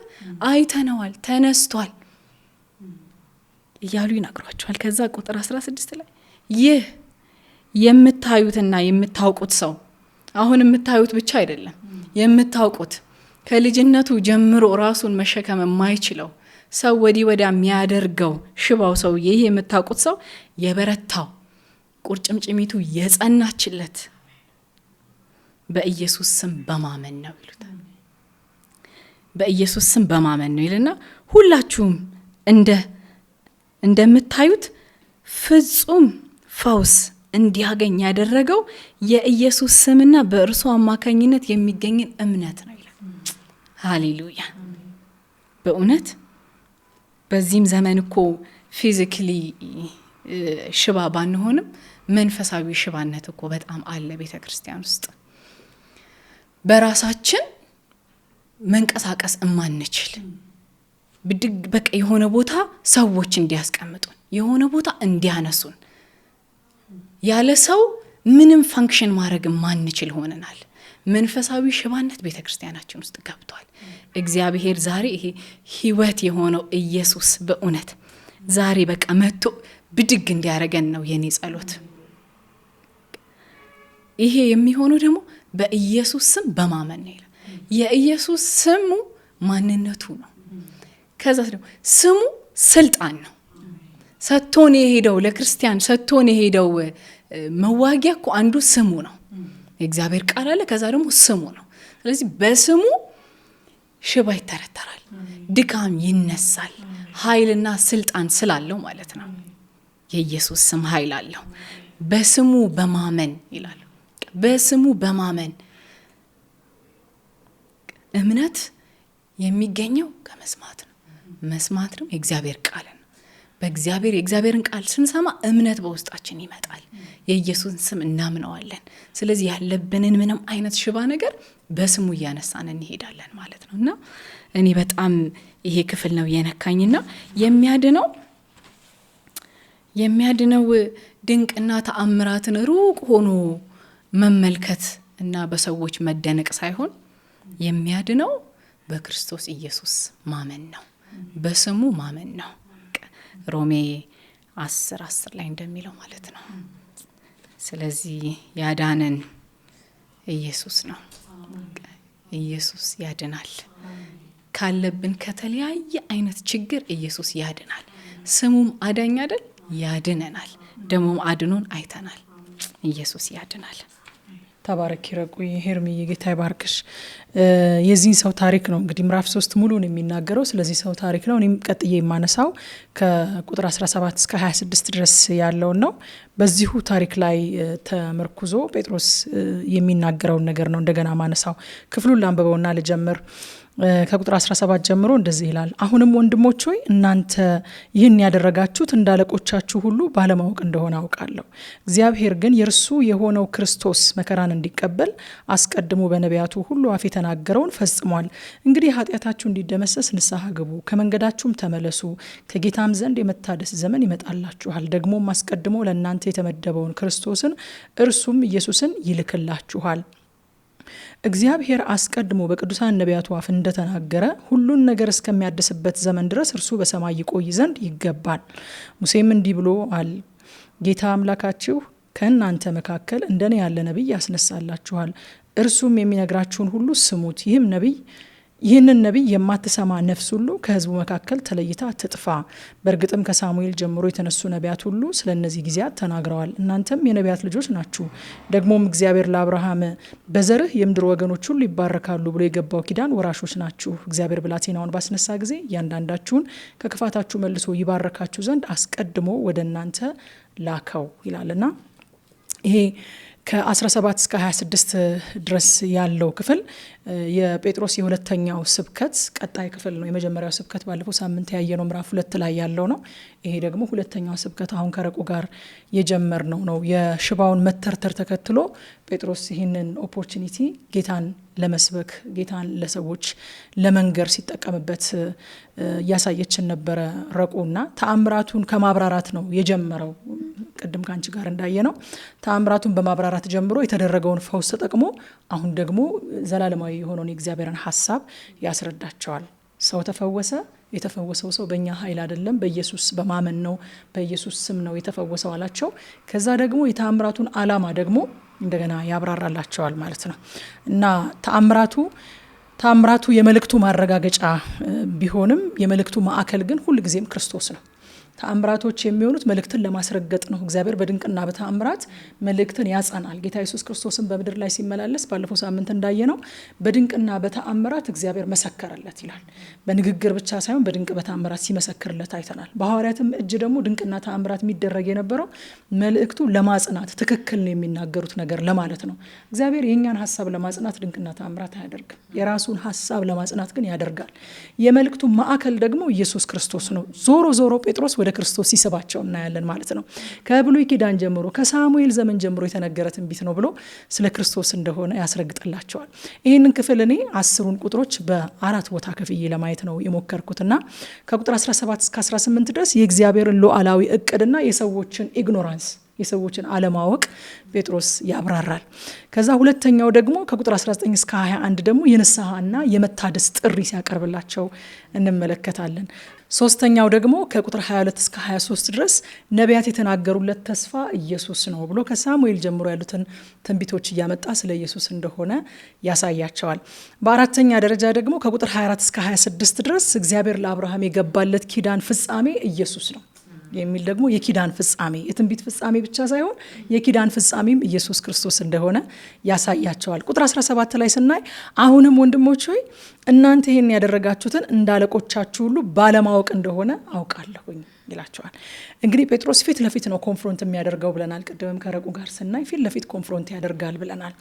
B: አይተነዋል፣ ተነስቷል እያሉ ይነግሯቸዋል። ከዛ ቁጥር 16 ላይ ይህ የምታዩትና የምታውቁት ሰው፣ አሁን የምታዩት ብቻ አይደለም የምታውቁት፣ ከልጅነቱ ጀምሮ ራሱን መሸከም የማይችለው ሰው ወዲህ ወዲያ የሚያደርገው ሽባው ሰው፣ ይህ የምታውቁት ሰው የበረታው ቁርጭምጭሚቱ የጸናችለት በኢየሱስ ስም በማመን ነው ይሉታል። በኢየሱስ ስም በማመን ነው ይልና ሁላችሁም እንደምታዩት ፍጹም ፈውስ እንዲያገኝ ያደረገው የኢየሱስ ስምና በእርሱ አማካኝነት የሚገኝን እምነት ነው ይላል። ሃሌሉያ! በእውነት በዚህም ዘመን እኮ ፊዚካሊ ሽባ ባንሆንም መንፈሳዊ ሽባነት እኮ በጣም አለ ቤተክርስቲያን ውስጥ። በራሳችን መንቀሳቀስ እማንችል ብድግ በቃ የሆነ ቦታ ሰዎች እንዲያስቀምጡን የሆነ ቦታ እንዲያነሱን ያለ ሰው ምንም ፋንክሽን ማድረግ እማንችል ሆነናል። መንፈሳዊ ሽባነት ቤተክርስቲያናችን ውስጥ ገብቷል። እግዚአብሔር ዛሬ ይሄ ህይወት የሆነው ኢየሱስ በእውነት ዛሬ በቃ መጥቶ ብድግ እንዲያረገን ነው የኔ ጸሎት። ይሄ የሚሆነው ደግሞ በኢየሱስ ስም በማመን ነው ይላል። የኢየሱስ ስሙ ማንነቱ ነው። ከዛ ደግሞ ስሙ ስልጣን ነው። ሰጥቶን የሄደው ለክርስቲያን ሰጥቶን የሄደው መዋጊያ እኮ አንዱ ስሙ ነው። የእግዚአብሔር ቃል አለ፣ ከዛ ደግሞ ስሙ ነው። ስለዚህ በስሙ ሽባ ይተረተራል፣ ድካም ይነሳል። ኃይልና ስልጣን ስላለው ማለት ነው። የኢየሱስ ስም ኃይል አለው። በስሙ በማመን ይላል። በስሙ በማመን እምነት የሚገኘው ከመስማት ነው። መስማት ደግሞ የእግዚአብሔር ቃል ነው። የእግዚአብሔርን ቃል ስንሰማ እምነት በውስጣችን ይመጣል። የኢየሱስን ስም እናምነዋለን። ስለዚህ ያለብንን ምንም አይነት ሽባ ነገር በስሙ እያነሳን እንሄዳለን ማለት ነው። እና እኔ በጣም ይሄ ክፍል ነው የነካኝና የሚያድነው ድንቅና ተአምራትን ሩቅ ሆኖ መመልከት እና በሰዎች መደነቅ ሳይሆን የሚያድነው በክርስቶስ ኢየሱስ ማመን ነው፣ በስሙ ማመን ነው። ሮሜ 10:10 ላይ እንደሚለው ማለት ነው። ስለዚህ ያዳነን ኢየሱስ ነው። ኢየሱስ ያድናል። ካለብን ከተለያየ አይነት ችግር ኢየሱስ ያድናል። ስሙም አዳኝ አይደል? ያድነናል። ደሞም አድኖን አይተናል። ኢየሱስ ያድናል።
A: ተባረክ ይረቁ ሄርሚ የጌታ ይባርክሽ። የዚህን ሰው ታሪክ ነው እንግዲህ ምዕራፍ 3 ሙሉን የሚናገረው ስለዚህ ሰው ታሪክ ነው። እኔም ቀጥዬ የማነሳው ከቁጥር 17 እስከ 26 ድረስ ያለውን ነው። በዚሁ ታሪክ ላይ ተመርኩዞ ጴጥሮስ የሚናገረውን ነገር ነው እንደገና ማነሳው። ክፍሉን ላንብበውና ልጀምር። ከቁጥር 17 ጀምሮ እንደዚህ ይላል። አሁንም ወንድሞች ሆይ እናንተ ይህን ያደረጋችሁት እንዳለቆቻችሁ ሁሉ ባለማወቅ እንደሆነ አውቃለሁ። እግዚአብሔር ግን የእርሱ የሆነው ክርስቶስ መከራን እንዲቀበል አስቀድሞ በነቢያቱ ሁሉ አፍ የተናገረውን ፈጽሟል። እንግዲህ ኃጢአታችሁ እንዲደመሰስ ንስሐ ግቡ፣ ከመንገዳችሁም ተመለሱ፣ ከጌታም ዘንድ የመታደስ ዘመን ይመጣላችኋል። ደግሞም አስቀድሞ ለእናንተ የተመደበውን ክርስቶስን እርሱም ኢየሱስን ይልክላችኋል። እግዚአብሔር አስቀድሞ በቅዱሳን ነቢያቱ አፍ እንደተናገረ ሁሉን ነገር እስከሚያድስበት ዘመን ድረስ እርሱ በሰማይ ይቆይ ዘንድ ይገባል። ሙሴም እንዲህ ብሎአል፣ ጌታ አምላካችሁ ከእናንተ መካከል እንደኔ ያለ ነቢይ ያስነሳላችኋል፣ እርሱም የሚነግራችሁን ሁሉ ስሙት። ይህንን ነቢይ የማትሰማ ነፍስ ሁሉ ከሕዝቡ መካከል ተለይታ ትጥፋ። በእርግጥም ከሳሙኤል ጀምሮ የተነሱ ነቢያት ሁሉ ስለ እነዚህ ጊዜያት ተናግረዋል። እናንተም የነቢያት ልጆች ናችሁ። ደግሞም እግዚአብሔር ለአብርሃም በዘርህ የምድር ወገኖች ሁሉ ይባረካሉ ብሎ የገባው ኪዳን ወራሾች ናችሁ። እግዚአብሔር ብላቴናውን ባስነሳ ጊዜ እያንዳንዳችሁን ከክፋታችሁ መልሶ ይባረካችሁ ዘንድ አስቀድሞ ወደ እናንተ ላከው ይላልና ይሄ ከ17 እስከ 26 ድረስ ያለው ክፍል የጴጥሮስ የሁለተኛው ስብከት ቀጣይ ክፍል ነው። የመጀመሪያው ስብከት ባለፈው ሳምንት ያየነው ምዕራፍ 2 ላይ ያለው ነው። ይሄ ደግሞ ሁለተኛው ስብከት አሁን ከረቁ ጋር የጀመርነው ነው። የሽባውን መተርተር ተከትሎ ጴጥሮስ ይህንን ኦፖርቹኒቲ ጌታን ለመስበክ ጌታን ለሰዎች ለመንገር ሲጠቀምበት እያሳየችን ነበረ ረቁና ተአምራቱን ከማብራራት ነው የጀመረው። ቅድም ካንቺ ጋር እንዳየ ነው ተአምራቱን በማብራራት ጀምሮ የተደረገውን ፈውስ ተጠቅሞ አሁን ደግሞ ዘላለማዊ የሆነውን የእግዚአብሔርን ሀሳብ ያስረዳቸዋል። ሰው ተፈወሰ። የተፈወሰው ሰው በእኛ ኃይል አይደለም፣ በኢየሱስ በማመን ነው፣ በኢየሱስ ስም ነው የተፈወሰው አላቸው። ከዛ ደግሞ የተአምራቱን ዓላማ ደግሞ እንደገና ያብራራላቸዋል ማለት ነው እና ተአምራቱ የመልእክቱ ማረጋገጫ ቢሆንም የመልእክቱ ማዕከል ግን ሁልጊዜም ክርስቶስ ነው። ተአምራቶች የሚሆኑት መልእክትን ለማስረገጥ ነው። እግዚአብሔር በድንቅና በተአምራት መልእክትን ያጸናል። ጌታ ኢየሱስ ክርስቶስን በምድር ላይ ሲመላለስ ባለፈው ሳምንት እንዳየነው በድንቅና በተአምራት እግዚአብሔር መሰከረለት ይላል። በንግግር ብቻ ሳይሆን በድንቅ በተአምራት ሲመሰክርለት አይተናል። በሐዋርያትም እጅ ደግሞ ድንቅና ተአምራት የሚደረግ የነበረው መልእክቱ ለማጽናት ትክክል ነው የሚናገሩት ነገር ለማለት ነው። እግዚአብሔር የእኛን ሀሳብ ለማጽናት ድንቅና ተአምራት አያደርግም። የራሱን ሀሳብ ለማጽናት ግን ያደርጋል። የመልእክቱ ማዕከል ደግሞ ኢየሱስ ክርስቶስ ነው። ዞሮ ጴጥሮስ ወደ ክርስቶስ ሲስባቸው እናያለን ማለት ነው። ከብሉይ ኪዳን ጀምሮ ከሳሙኤል ዘመን ጀምሮ የተነገረ ትንቢት ነው ብሎ ስለ ክርስቶስ እንደሆነ ያስረግጥላቸዋል። ይህንን ክፍል እኔ 10 ቁጥሮች በ4 ቦታ ከፍዬ ለማየት ነው የሞከርኩትና ከቁጥር 17 እስከ 18 ድረስ የእግዚአብሔርን ሉዓላዊ እቅድና የሰዎችን ኢግኖራንስ የሰዎችን አለማወቅ ጴጥሮስ ያብራራል። ከዛ ሁለተኛው ደግሞ ከቁጥር 19 እስከ 21 ደግሞ የንስሐና የመታደስ ጥሪ ሲያቀርብላቸው እንመለከታለን። ሶስተኛው ደግሞ ከቁጥር 22 እስከ 23 ድረስ ነቢያት የተናገሩለት ተስፋ ኢየሱስ ነው ብሎ ከሳሙኤል ጀምሮ ያሉትን ትንቢቶች እያመጣ ስለ ኢየሱስ እንደሆነ ያሳያቸዋል። በአራተኛ ደረጃ ደግሞ ከቁጥር 24 እስከ 26 ድረስ እግዚአብሔር ለአብርሃም የገባለት ኪዳን ፍጻሜ ኢየሱስ ነው የሚል ደግሞ የኪዳን ፍጻሜ የትንቢት ፍጻሜ ብቻ ሳይሆን የኪዳን ፍጻሜም ኢየሱስ ክርስቶስ እንደሆነ ያሳያቸዋል። ቁጥር 17 ላይ ስናይ አሁንም ወንድሞች ሆይ እናንተ ይሄን ያደረጋችሁትን እንዳለቆቻችሁ ሁሉ ባለማወቅ እንደሆነ አውቃለሁኝ ይላቸዋል። እንግዲህ ጴጥሮስ ፊት ለፊት ነው ኮንፍሮንት የሚያደርገው ብለናል። ቅድምም ከረቁ ጋር ስናይ ፊት ለፊት ኮንፍሮንት ያደርጋል ብለናል።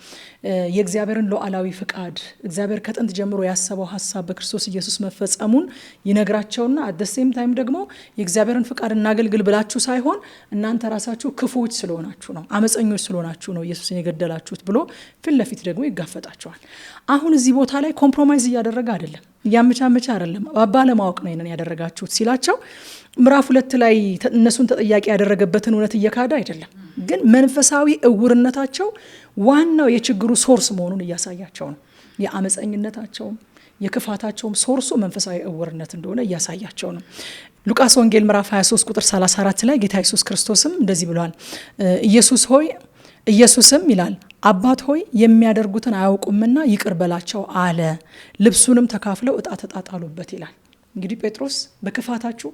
A: የእግዚአብሔርን ሉዓላዊ ፍቃድ እግዚአብሔር ከጥንት ጀምሮ ያሰበው ሀሳብ በክርስቶስ ኢየሱስ መፈጸሙን ይነግራቸውና አት ዘ ሴም ታይም ደግሞ የእግዚአብሔርን ፍቃድ እናገልግል ብላችሁ ሳይሆን እናንተ ራሳችሁ ክፉዎች ስለሆናችሁ ነው፣ አመፀኞች ስለሆናችሁ ነው ኢየሱስን የገደላችሁት ብሎ ፊት ለፊት ደግሞ ይጋፈጣቸዋል። አሁን እዚህ ቦታ ላይ ኮምፕሮማይዝ እያደረገ አይደለም፣ እያመቻመቻ አይደለም። ባለማወቅ ነው ይሄንን ያደረጋችሁት ሲላቸው ምዕራፍ 2 ላይ እነሱን ተጠያቂ ያደረገበትን እውነት እየካደ አይደለም፣ ግን መንፈሳዊ እውርነታቸው ዋናው የችግሩ ሶርስ መሆኑን እያሳያቸው ነው። የአመፀኝነታቸውም የክፋታቸውም ሶርሱ መንፈሳዊ እውርነት እንደሆነ እያሳያቸው ነው። ሉቃስ ወንጌል ምዕራፍ 23 ቁጥር 34 ላይ ጌታ ኢየሱስ ክርስቶስም እንደዚህ ብሏል። ኢየሱስም ይላል አባት ሆይ የሚያደርጉትን አያውቁምና ይቅር በላቸው አለ። ልብሱንም ተካፍለው ዕጣ ተጣጣሉበት ይላል። እንግዲህ ጴጥሮስ በክፋታችሁ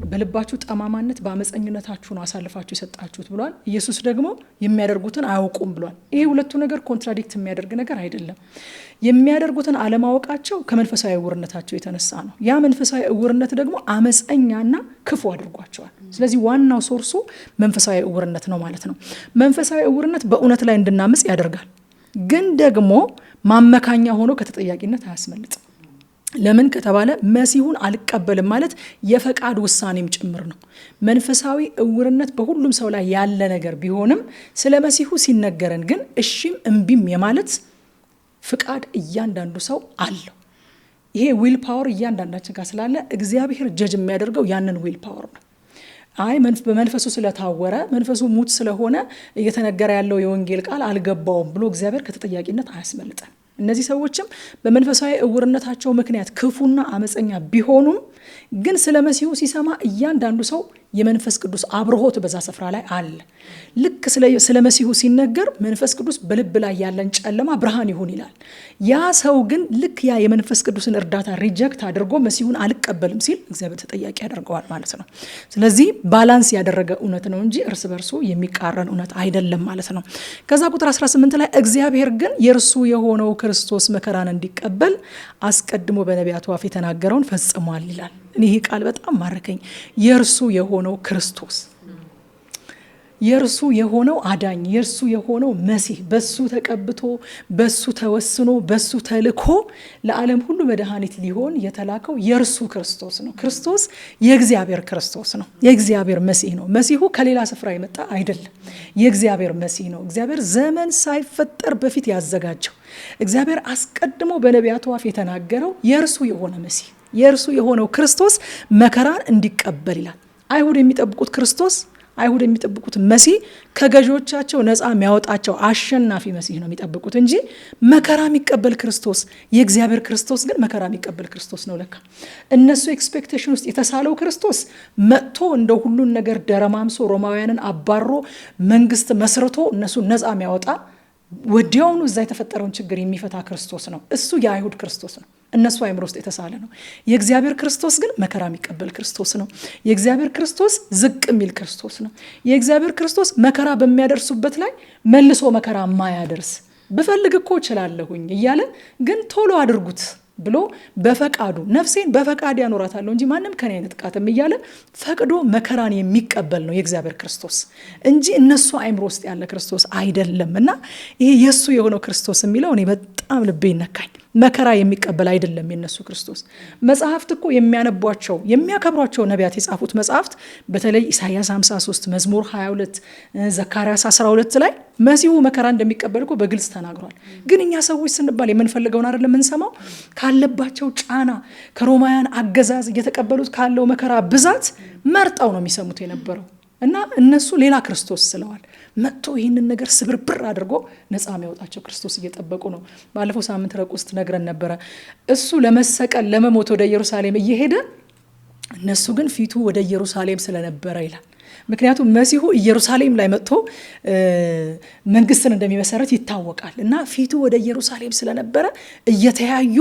A: በልባችሁ ጠማማነት በአመፀኝነታችሁ ነው አሳልፋችሁ የሰጣችሁት ብሏል። ኢየሱስ ደግሞ የሚያደርጉትን አያውቁም ብሏል። ይሄ ሁለቱ ነገር ኮንትራዲክት የሚያደርግ ነገር አይደለም። የሚያደርጉትን አለማወቃቸው ከመንፈሳዊ እውርነታቸው የተነሳ ነው። ያ መንፈሳዊ እውርነት ደግሞ አመፀኛና ክፉ አድርጓቸዋል። ስለዚህ ዋናው ሶርሱ መንፈሳዊ እውርነት ነው ማለት ነው። መንፈሳዊ እውርነት በእውነት ላይ እንድናምጽ ያደርጋል፣ ግን ደግሞ ማመካኛ ሆኖ ከተጠያቂነት አያስመልጥም። ለምን ከተባለ መሲሁን አልቀበልም ማለት የፈቃድ ውሳኔም ጭምር ነው። መንፈሳዊ እውርነት በሁሉም ሰው ላይ ያለ ነገር ቢሆንም ስለ መሲሁ ሲነገረን ግን እሺም እምቢም የማለት ፍቃድ እያንዳንዱ ሰው አለው። ይሄ ዊል ፓወር እያንዳንዳችን ጋር ስላለ እግዚአብሔር ጀጅ የሚያደርገው ያንን ዊል ፓወር ነው። በመንፈሱ ስለታወረ መንፈሱ ሙት ስለሆነ እየተነገረ ያለው የወንጌል ቃል አልገባውም ብሎ እግዚአብሔር ከተጠያቂነት አያስመልጠን። እነዚህ ሰዎችም በመንፈሳዊ እውርነታቸው ምክንያት ክፉና አመፀኛ ቢሆኑም ግን ስለ መሲሁ ሲሰማ እያንዳንዱ ሰው የመንፈስ ቅዱስ አብርሆት በዛ ስፍራ ላይ አለ። ልክ ስለ መሲሁ ሲነገር መንፈስ ቅዱስ በልብ ላይ ያለን ጨለማ ብርሃን ይሁን ይላል። ያ ሰው ግን ልክ ያ የመንፈስ ቅዱስን እርዳታ ሪጀክት አድርጎ መሲሁን አልቀበልም ሲል እግዚአብሔር ተጠያቂ ያደርገዋል ማለት ነው። ስለዚህ ባላንስ ያደረገ እውነት ነው እንጂ እርስ በርሱ የሚቃረን እውነት አይደለም ማለት ነው። ከዛ ቁጥር 18 ላይ እግዚአብሔር ግን የእርሱ የሆነው ክርስቶስ መከራን እንዲቀበል አስቀድሞ በነቢያቱ አፍ የተናገረውን ፈጽሟል ይላል። ይህ ቃል በጣም ማረከኝ። የእርሱ የሆነው ክርስቶስ፣ የእርሱ የሆነው አዳኝ፣ የእርሱ የሆነው መሲህ፣ በሱ ተቀብቶ በሱ ተወስኖ በሱ ተልኮ ለዓለም ሁሉ መድኃኒት ሊሆን የተላከው የእርሱ ክርስቶስ ነው። ክርስቶስ የእግዚአብሔር ክርስቶስ ነው። የእግዚአብሔር መሲህ ነው። መሲሁ ከሌላ ስፍራ የመጣ አይደለም። የእግዚአብሔር መሲህ ነው። እግዚአብሔር ዘመን ሳይፈጠር በፊት ያዘጋጀው፣ እግዚአብሔር አስቀድሞ በነቢያቱ አፍ የተናገረው የእርሱ የሆነ መሲህ፣ የእርሱ የሆነው ክርስቶስ መከራን እንዲቀበል ይላል። አይሁድ የሚጠብቁት ክርስቶስ፣ አይሁድ የሚጠብቁት መሲህ ከገዢዎቻቸው ነፃ የሚያወጣቸው አሸናፊ መሲህ ነው የሚጠብቁት እንጂ መከራ የሚቀበል ክርስቶስ፣ የእግዚአብሔር ክርስቶስ ግን መከራ የሚቀበል ክርስቶስ ነው። ለካ እነሱ ኤክስፔክቴሽን ውስጥ የተሳለው ክርስቶስ መጥቶ እንደ ሁሉን ነገር ደረማምሶ ሮማውያንን አባሮ መንግስት መስርቶ እነሱ ነፃ የሚያወጣ ወዲያውኑ እዛ የተፈጠረውን ችግር የሚፈታ ክርስቶስ ነው። እሱ የአይሁድ ክርስቶስ ነው። እነሱ አይምሮ ውስጥ የተሳለ ነው። የእግዚአብሔር ክርስቶስ ግን መከራ የሚቀበል ክርስቶስ ነው። የእግዚአብሔር ክርስቶስ ዝቅ የሚል ክርስቶስ ነው። የእግዚአብሔር ክርስቶስ መከራ በሚያደርሱበት ላይ መልሶ መከራ ማያደርስ፣ ብፈልግ እኮ እችላለሁኝ እያለ ግን ቶሎ አድርጉት ብሎ በፈቃዱ ነፍሴን በፈቃድ ያኖራታለሁ እንጂ ማንም ከኔ አይነጥቃትም እያለ ፈቅዶ መከራን የሚቀበል ነው የእግዚአብሔር ክርስቶስ እንጂ እነሱ አይምሮ ውስጥ ያለ ክርስቶስ አይደለም። እና ይሄ የሱ የሆነው ክርስቶስ የሚለው እኔ በጣም ልቤ ይነካኝ። መከራ የሚቀበል አይደለም የነሱ ክርስቶስ። መጽሐፍት እኮ የሚያነቧቸው የሚያከብሯቸው ነቢያት የጻፉት መጽሐፍት በተለይ ኢሳይያስ 53፣ መዝሙር 22፣ ዘካርያስ 12 ላይ መሲሁ መከራ እንደሚቀበል እኮ በግልጽ ተናግሯል። ግን እኛ ሰዎች ስንባል የምንፈልገውን አይደለም የምንሰማው። ካለባቸው ጫና ከሮማውያን አገዛዝ እየተቀበሉት ካለው መከራ ብዛት መርጠው ነው የሚሰሙት የነበረው እና እነሱ ሌላ ክርስቶስ ስለዋል መጥቶ ይህንን ነገር ስብርብር አድርጎ ነፃ የሚያወጣቸው ክርስቶስ እየጠበቁ ነው። ባለፈው ሳምንት ረቅ ውስጥ ነግረን ነበረ። እሱ ለመሰቀል ለመሞት ወደ ኢየሩሳሌም እየሄደ እነሱ ግን ፊቱ ወደ ኢየሩሳሌም ስለነበረ ይላል። ምክንያቱም መሲሁ ኢየሩሳሌም ላይ መጥቶ መንግስትን እንደሚመሰረት ይታወቃል እና ፊቱ ወደ ኢየሩሳሌም ስለነበረ እየተያዩ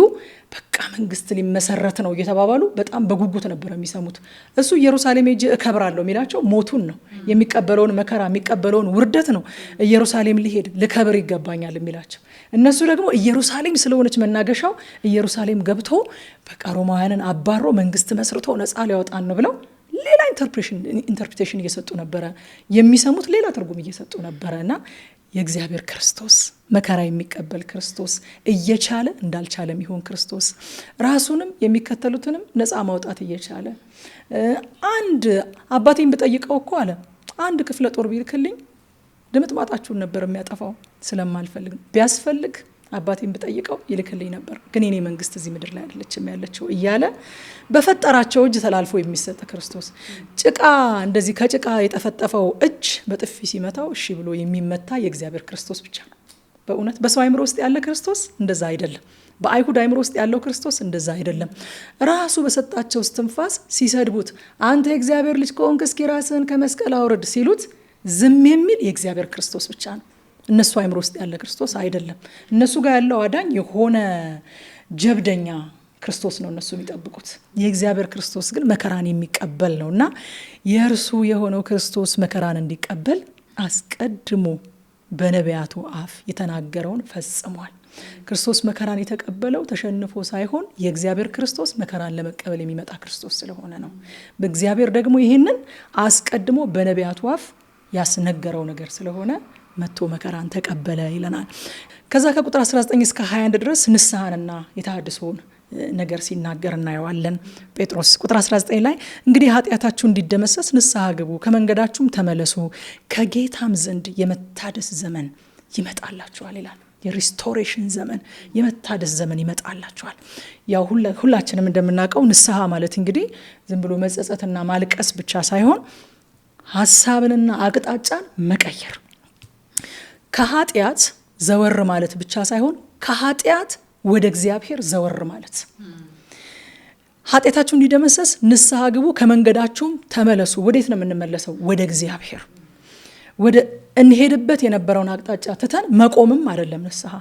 A: በቃ መንግስት ሊመሰረት ነው እየተባባሉ በጣም በጉጉት ነበር የሚሰሙት። እሱ ኢየሩሳሌም ሄጄ እከብራለሁ የሚላቸው ሞቱን ነው፣ የሚቀበለውን መከራ የሚቀበለውን ውርደት ነው። ኢየሩሳሌም ሊሄድ ልከብር ይገባኛል የሚላቸው። እነሱ ደግሞ ኢየሩሳሌም ስለሆነች መናገሻው ኢየሩሳሌም ገብቶ በቃ ሮማውያንን አባሮ መንግስት መስርቶ ነፃ ሊያወጣን ነው ብለው ሌላ ኢንተርፕሬቴሽን እየሰጡ ነበረ። የሚሰሙት ሌላ ትርጉም እየሰጡ ነበረ እና የእግዚአብሔር ክርስቶስ መከራ የሚቀበል ክርስቶስ፣ እየቻለ እንዳልቻለ የሚሆን ክርስቶስ፣ ራሱንም የሚከተሉትንም ነፃ ማውጣት እየቻለ አንድ አባቴን ብጠይቀው እኮ አለ አንድ ክፍለ ጦር ቢልክልኝ ድምጥ ማጣችሁን ነበር የሚያጠፋው ስለማልፈልግ፣ ቢያስፈልግ አባቴን ብጠይቀው ይልክልኝ ነበር፣ ግን የኔ መንግስት እዚህ ምድር ላይ አይደለችም ያለችው እያለ በፈጠራቸው እጅ ተላልፎ የሚሰጥ ክርስቶስ። ጭቃ እንደዚህ ከጭቃ የጠፈጠፈው እጅ በጥፊ ሲመታው እሺ ብሎ የሚመታ የእግዚአብሔር ክርስቶስ ብቻ ነው። በእውነት በሰው አይምሮ ውስጥ ያለ ክርስቶስ እንደዛ አይደለም። በአይሁድ አይምሮ ውስጥ ያለው ክርስቶስ እንደዛ አይደለም። ራሱ በሰጣቸው እስትንፋስ ሲሰድቡት አንተ የእግዚአብሔር ልጅ ከሆንክ እስኪ ራስህን ከመስቀል አውርድ ሲሉት ዝም የሚል የእግዚአብሔር ክርስቶስ ብቻ ነው። እነሱ አይምሮ ውስጥ ያለ ክርስቶስ አይደለም። እነሱ ጋር ያለው አዳኝ የሆነ ጀብደኛ ክርስቶስ ነው እነሱ የሚጠብቁት። የእግዚአብሔር ክርስቶስ ግን መከራን የሚቀበል ነው እና የእርሱ የሆነው ክርስቶስ መከራን እንዲቀበል አስቀድሞ በነቢያቱ አፍ የተናገረውን ፈጽሟል። ክርስቶስ መከራን የተቀበለው ተሸንፎ ሳይሆን የእግዚአብሔር ክርስቶስ መከራን ለመቀበል የሚመጣ ክርስቶስ ስለሆነ ነው። በእግዚአብሔር ደግሞ ይህንን አስቀድሞ በነቢያቱ አፍ ያስነገረው ነገር ስለሆነ መጥቶ መከራን ተቀበለ ይለናል። ከዛ ከቁጥር 19 እስከ 21 ድረስ ንስሐንና የተሃድሶውን ነገር ሲናገር እናየዋለን። ጴጥሮስ ቁጥር 19 ላይ እንግዲህ ኃጢአታችሁ እንዲደመሰስ ንስሐ ግቡ፣ ከመንገዳችሁም ተመለሱ፣ ከጌታም ዘንድ የመታደስ ዘመን ይመጣላችኋል ይላል። የሪስቶሬሽን ዘመን፣ የመታደስ ዘመን ይመጣላችኋል። ያው ሁላችንም እንደምናውቀው ንስሐ ማለት እንግዲህ ዝም ብሎ መጸጸትና ማልቀስ ብቻ ሳይሆን ሀሳብንና አቅጣጫን መቀየር፣ ከኃጢአት ዘወር ማለት ብቻ ሳይሆን ከኃጢአት ወደ እግዚአብሔር ዘወር ማለት። ኃጢአታችሁ እንዲደመሰስ ንስሐ ግቡ ከመንገዳችሁም ተመለሱ። ወዴት ነው የምንመለሰው? ወደ እግዚአብሔር። ወደ እንሄድበት የነበረውን አቅጣጫ ትተን መቆምም አይደለም ንስሐ፣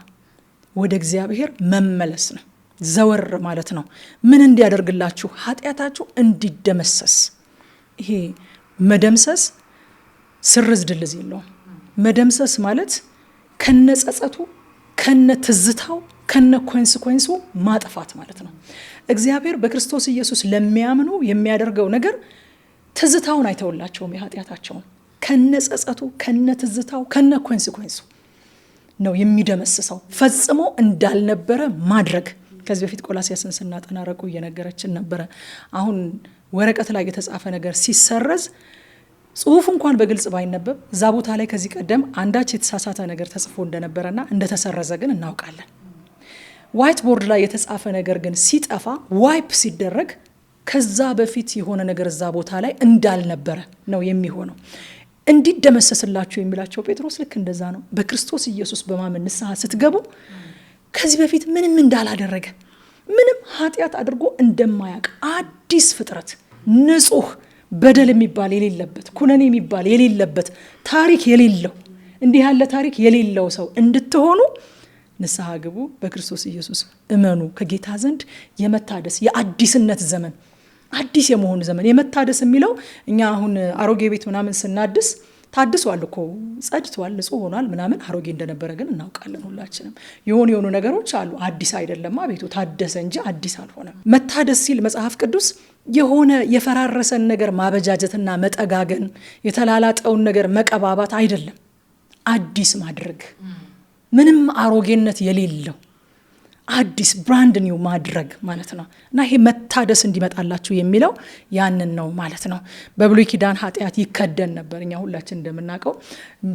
A: ወደ እግዚአብሔር መመለስ ነው። ዘወር ማለት ነው። ምን እንዲያደርግላችሁ? ኃጢአታችሁ እንዲደመሰስ። ይሄ መደምሰስ ስርዝ ድልዝ የለውም። መደምሰስ ማለት ከነጸጸቱ ከነትዝታው ከነ ኮንሲኩዌንሱ ማጥፋት ማለት ነው። እግዚአብሔር በክርስቶስ ኢየሱስ ለሚያምኑ የሚያደርገው ነገር ትዝታውን አይተውላቸውም። የኃጢአታቸውን ከነጸጸቱ ከነትዝታው ከነ ኮንሲኩዌንሱ ነው የሚደመስሰው፣ ፈጽሞ እንዳልነበረ ማድረግ። ከዚህ በፊት ቆላስይስን ስናጠና ረቁ እየነገረችን ነበረ። አሁን ወረቀት ላይ የተጻፈ ነገር ሲሰረዝ ጽሁፍ እንኳን በግልጽ ባይነበብ እዛ ቦታ ላይ ከዚህ ቀደም አንዳች የተሳሳተ ነገር ተጽፎ እንደነበረና እንደተሰረዘ ግን እናውቃለን። ዋይት ቦርድ ላይ የተጻፈ ነገር ግን ሲጠፋ ዋይፕ ሲደረግ ከዛ በፊት የሆነ ነገር እዛ ቦታ ላይ እንዳልነበረ ነው የሚሆነው። እንዲደመሰስላችሁ የሚላቸው ጴጥሮስ ልክ እንደዛ ነው። በክርስቶስ ኢየሱስ በማመን ንስሐ ስትገቡ ከዚህ በፊት ምንም እንዳላደረገ ምንም ኃጢአት አድርጎ እንደማያውቅ አዲስ ፍጥረት ንጹህ በደል የሚባል የሌለበት ኩነኔ የሚባል የሌለበት ታሪክ የሌለው እንዲህ ያለ ታሪክ የሌለው ሰው እንድትሆኑ ንስሐ ግቡ፣ በክርስቶስ ኢየሱስ እመኑ። ከጌታ ዘንድ የመታደስ የአዲስነት ዘመን አዲስ የመሆን ዘመን የመታደስ የሚለው እኛ አሁን አሮጌ ቤት ምናምን ስናድስ ታድሷል እኮ ጸድቷል፣ ንጹህ ሆኗል ምናምን፣ አሮጌ እንደነበረ ግን እናውቃለን ሁላችንም። የሆኑ ነገሮች አሉ አዲስ አይደለማ ቤቱ ታደሰ እንጂ አዲስ አልሆነም። መታደስ ሲል መጽሐፍ ቅዱስ የሆነ የፈራረሰን ነገር ማበጃጀትና መጠጋገን የተላላጠውን ነገር መቀባባት አይደለም፣ አዲስ ማድረግ፣ ምንም አሮጌነት የሌለው አዲስ ብራንድ ኒው ማድረግ ማለት ነው። እና ይሄ መታደስ እንዲመጣላችሁ የሚለው ያንን ነው ማለት ነው። በብሉይ ኪዳን ኃጢአት ይከደን ነበር። እኛ ሁላችን እንደምናውቀው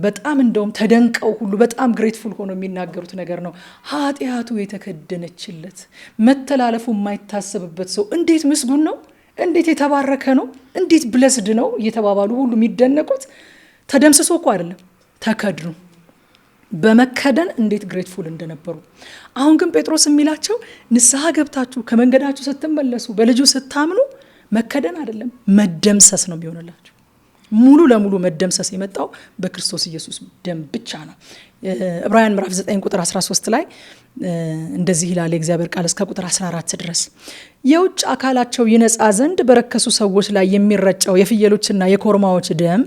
A: በጣም እንደውም ተደንቀው ሁሉ በጣም ግሬትፉል ሆኖ የሚናገሩት ነገር ነው። ኃጢአቱ የተከደነችለት መተላለፉ የማይታሰብበት ሰው እንዴት ምስጉን ነው፣ እንዴት የተባረከ ነው፣ እንዴት ብለስድ ነው እየተባባሉ ሁሉ የሚደነቁት ተደምስሶ እኮ አይደለም ተከድኑ፣ በመከደን እንዴት ግሬትፉል እንደነበሩ። አሁን ግን ጴጥሮስ የሚላቸው ንስሐ ገብታችሁ ከመንገዳችሁ ስትመለሱ በልጁ ስታምኑ መከደን አይደለም መደምሰስ ነው የሚሆንላችሁ። ሙሉ ለሙሉ መደምሰስ የመጣው በክርስቶስ ኢየሱስ ደም ብቻ ነው። ዕብራውያን ምዕራፍ 9 ቁጥር 13 ላይ እንደዚህ ይላል የእግዚአብሔር ቃል እስከ ቁጥር 14 ድረስ። የውጭ አካላቸው ይነጻ ዘንድ በረከሱ ሰዎች ላይ የሚረጨው የፍየሎችና የኮርማዎች ደም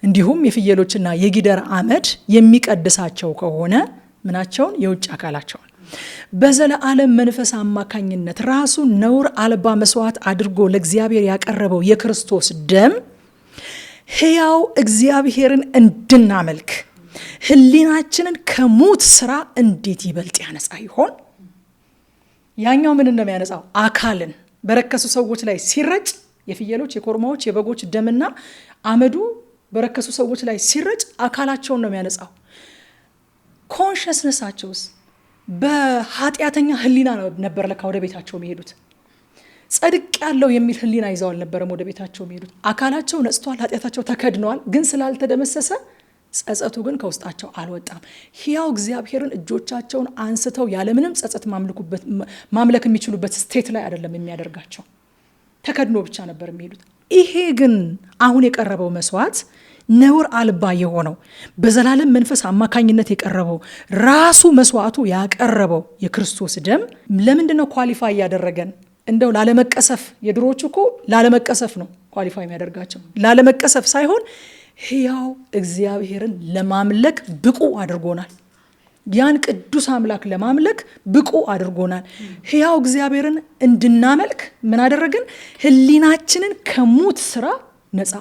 A: እንዲሁም የፍየሎችና የጊደር አመድ የሚቀድሳቸው ከሆነ ምናቸውን? የውጭ አካላቸውን በዘለዓለም መንፈስ አማካኝነት ራሱ ነውር አልባ መስዋዕት አድርጎ ለእግዚአብሔር ያቀረበው የክርስቶስ ደም ሕያው እግዚአብሔርን እንድናመልክ ሕሊናችንን ከሙት ስራ እንዴት ይበልጥ ያነጻ ይሆን? ያኛው ምን ነው የሚያነጻው? አካልን በረከሱ ሰዎች ላይ ሲረጭ የፍየሎች፣ የኮርማዎች፣ የበጎች ደምና አመዱ በረከሱ ሰዎች ላይ ሲረጭ አካላቸውን ነው የሚያነጻው። ኮንሽስነሳቸውስ በኃጢአተኛ ሕሊና ነበር ለካ ወደ ቤታቸው የሚሄዱት። ጸድቅ ያለው የሚል ሕሊና ይዘው አልነበረም ወደ ቤታቸው የሚሄዱት። አካላቸው ነጽቷል፣ ኃጢአታቸው ተከድነዋል። ግን ስላልተደመሰሰ ጸጸቱ ግን ከውስጣቸው አልወጣም። ሕያው እግዚአብሔርን እጆቻቸውን አንስተው ያለምንም ጸጸት ማምለክ የሚችሉበት ስቴት ላይ አይደለም የሚያደርጋቸው። ተከድኖ ብቻ ነበር የሚሄዱት። ይሄ ግን አሁን የቀረበው መስዋዕት ነውር አልባ የሆነው በዘላለም መንፈስ አማካኝነት የቀረበው ራሱ መስዋዕቱ ያቀረበው የክርስቶስ ደም ለምንድን ነው ኳሊፋይ ያደረገን? እንደው ላለመቀሰፍ፣ የድሮቹ እኮ ላለመቀሰፍ ነው ኳሊፋይ የሚያደርጋቸው፣ ላለመቀሰፍ ሳይሆን ሕያው እግዚአብሔርን ለማምለክ ብቁ አድርጎናል። ያን ቅዱስ አምላክ ለማምለክ ብቁ አድርጎናል። ሕያው እግዚአብሔርን እንድናመልክ ምን አደረግን? ሕሊናችንን ከሙት ስራ ነጻ።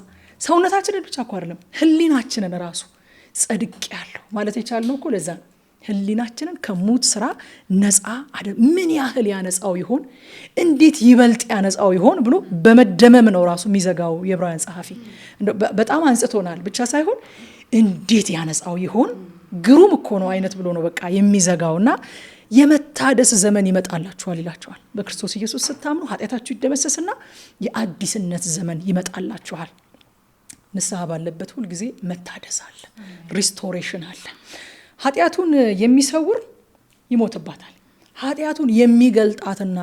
A: ሰውነታችንን ብቻ እኮ አይደለም ሕሊናችንን ራሱ ጸድቅ ያለው ማለት የቻልነው እኮ ለዛ ነው። ሕሊናችንን ከሙት ስራ ነጻ ምን ያህል ያነጻው ይሆን? እንዴት ይበልጥ ያነጻው ይሆን ብሎ በመደመም ነው ራሱ የሚዘጋው የዕብራውያን ጸሐፊ። በጣም አንጽቶናል ብቻ ሳይሆን እንዴት ያነጻው ይሆን? ግሩም እኮ ነው አይነት ብሎ ነው በቃ የሚዘጋውና የመታደስ ዘመን ይመጣላችኋል ይላችኋል። በክርስቶስ ኢየሱስ ስታምኑ ኃጢአታችሁ ይደመሰስና የአዲስነት ዘመን ይመጣላችኋል። ንስሐ ባለበት ሁል ጊዜ መታደስ አለ፣ ሪስቶሬሽን አለ። ኃጢአቱን የሚሰውር ይሞትባታል። ኃጢአቱን የሚገልጣትና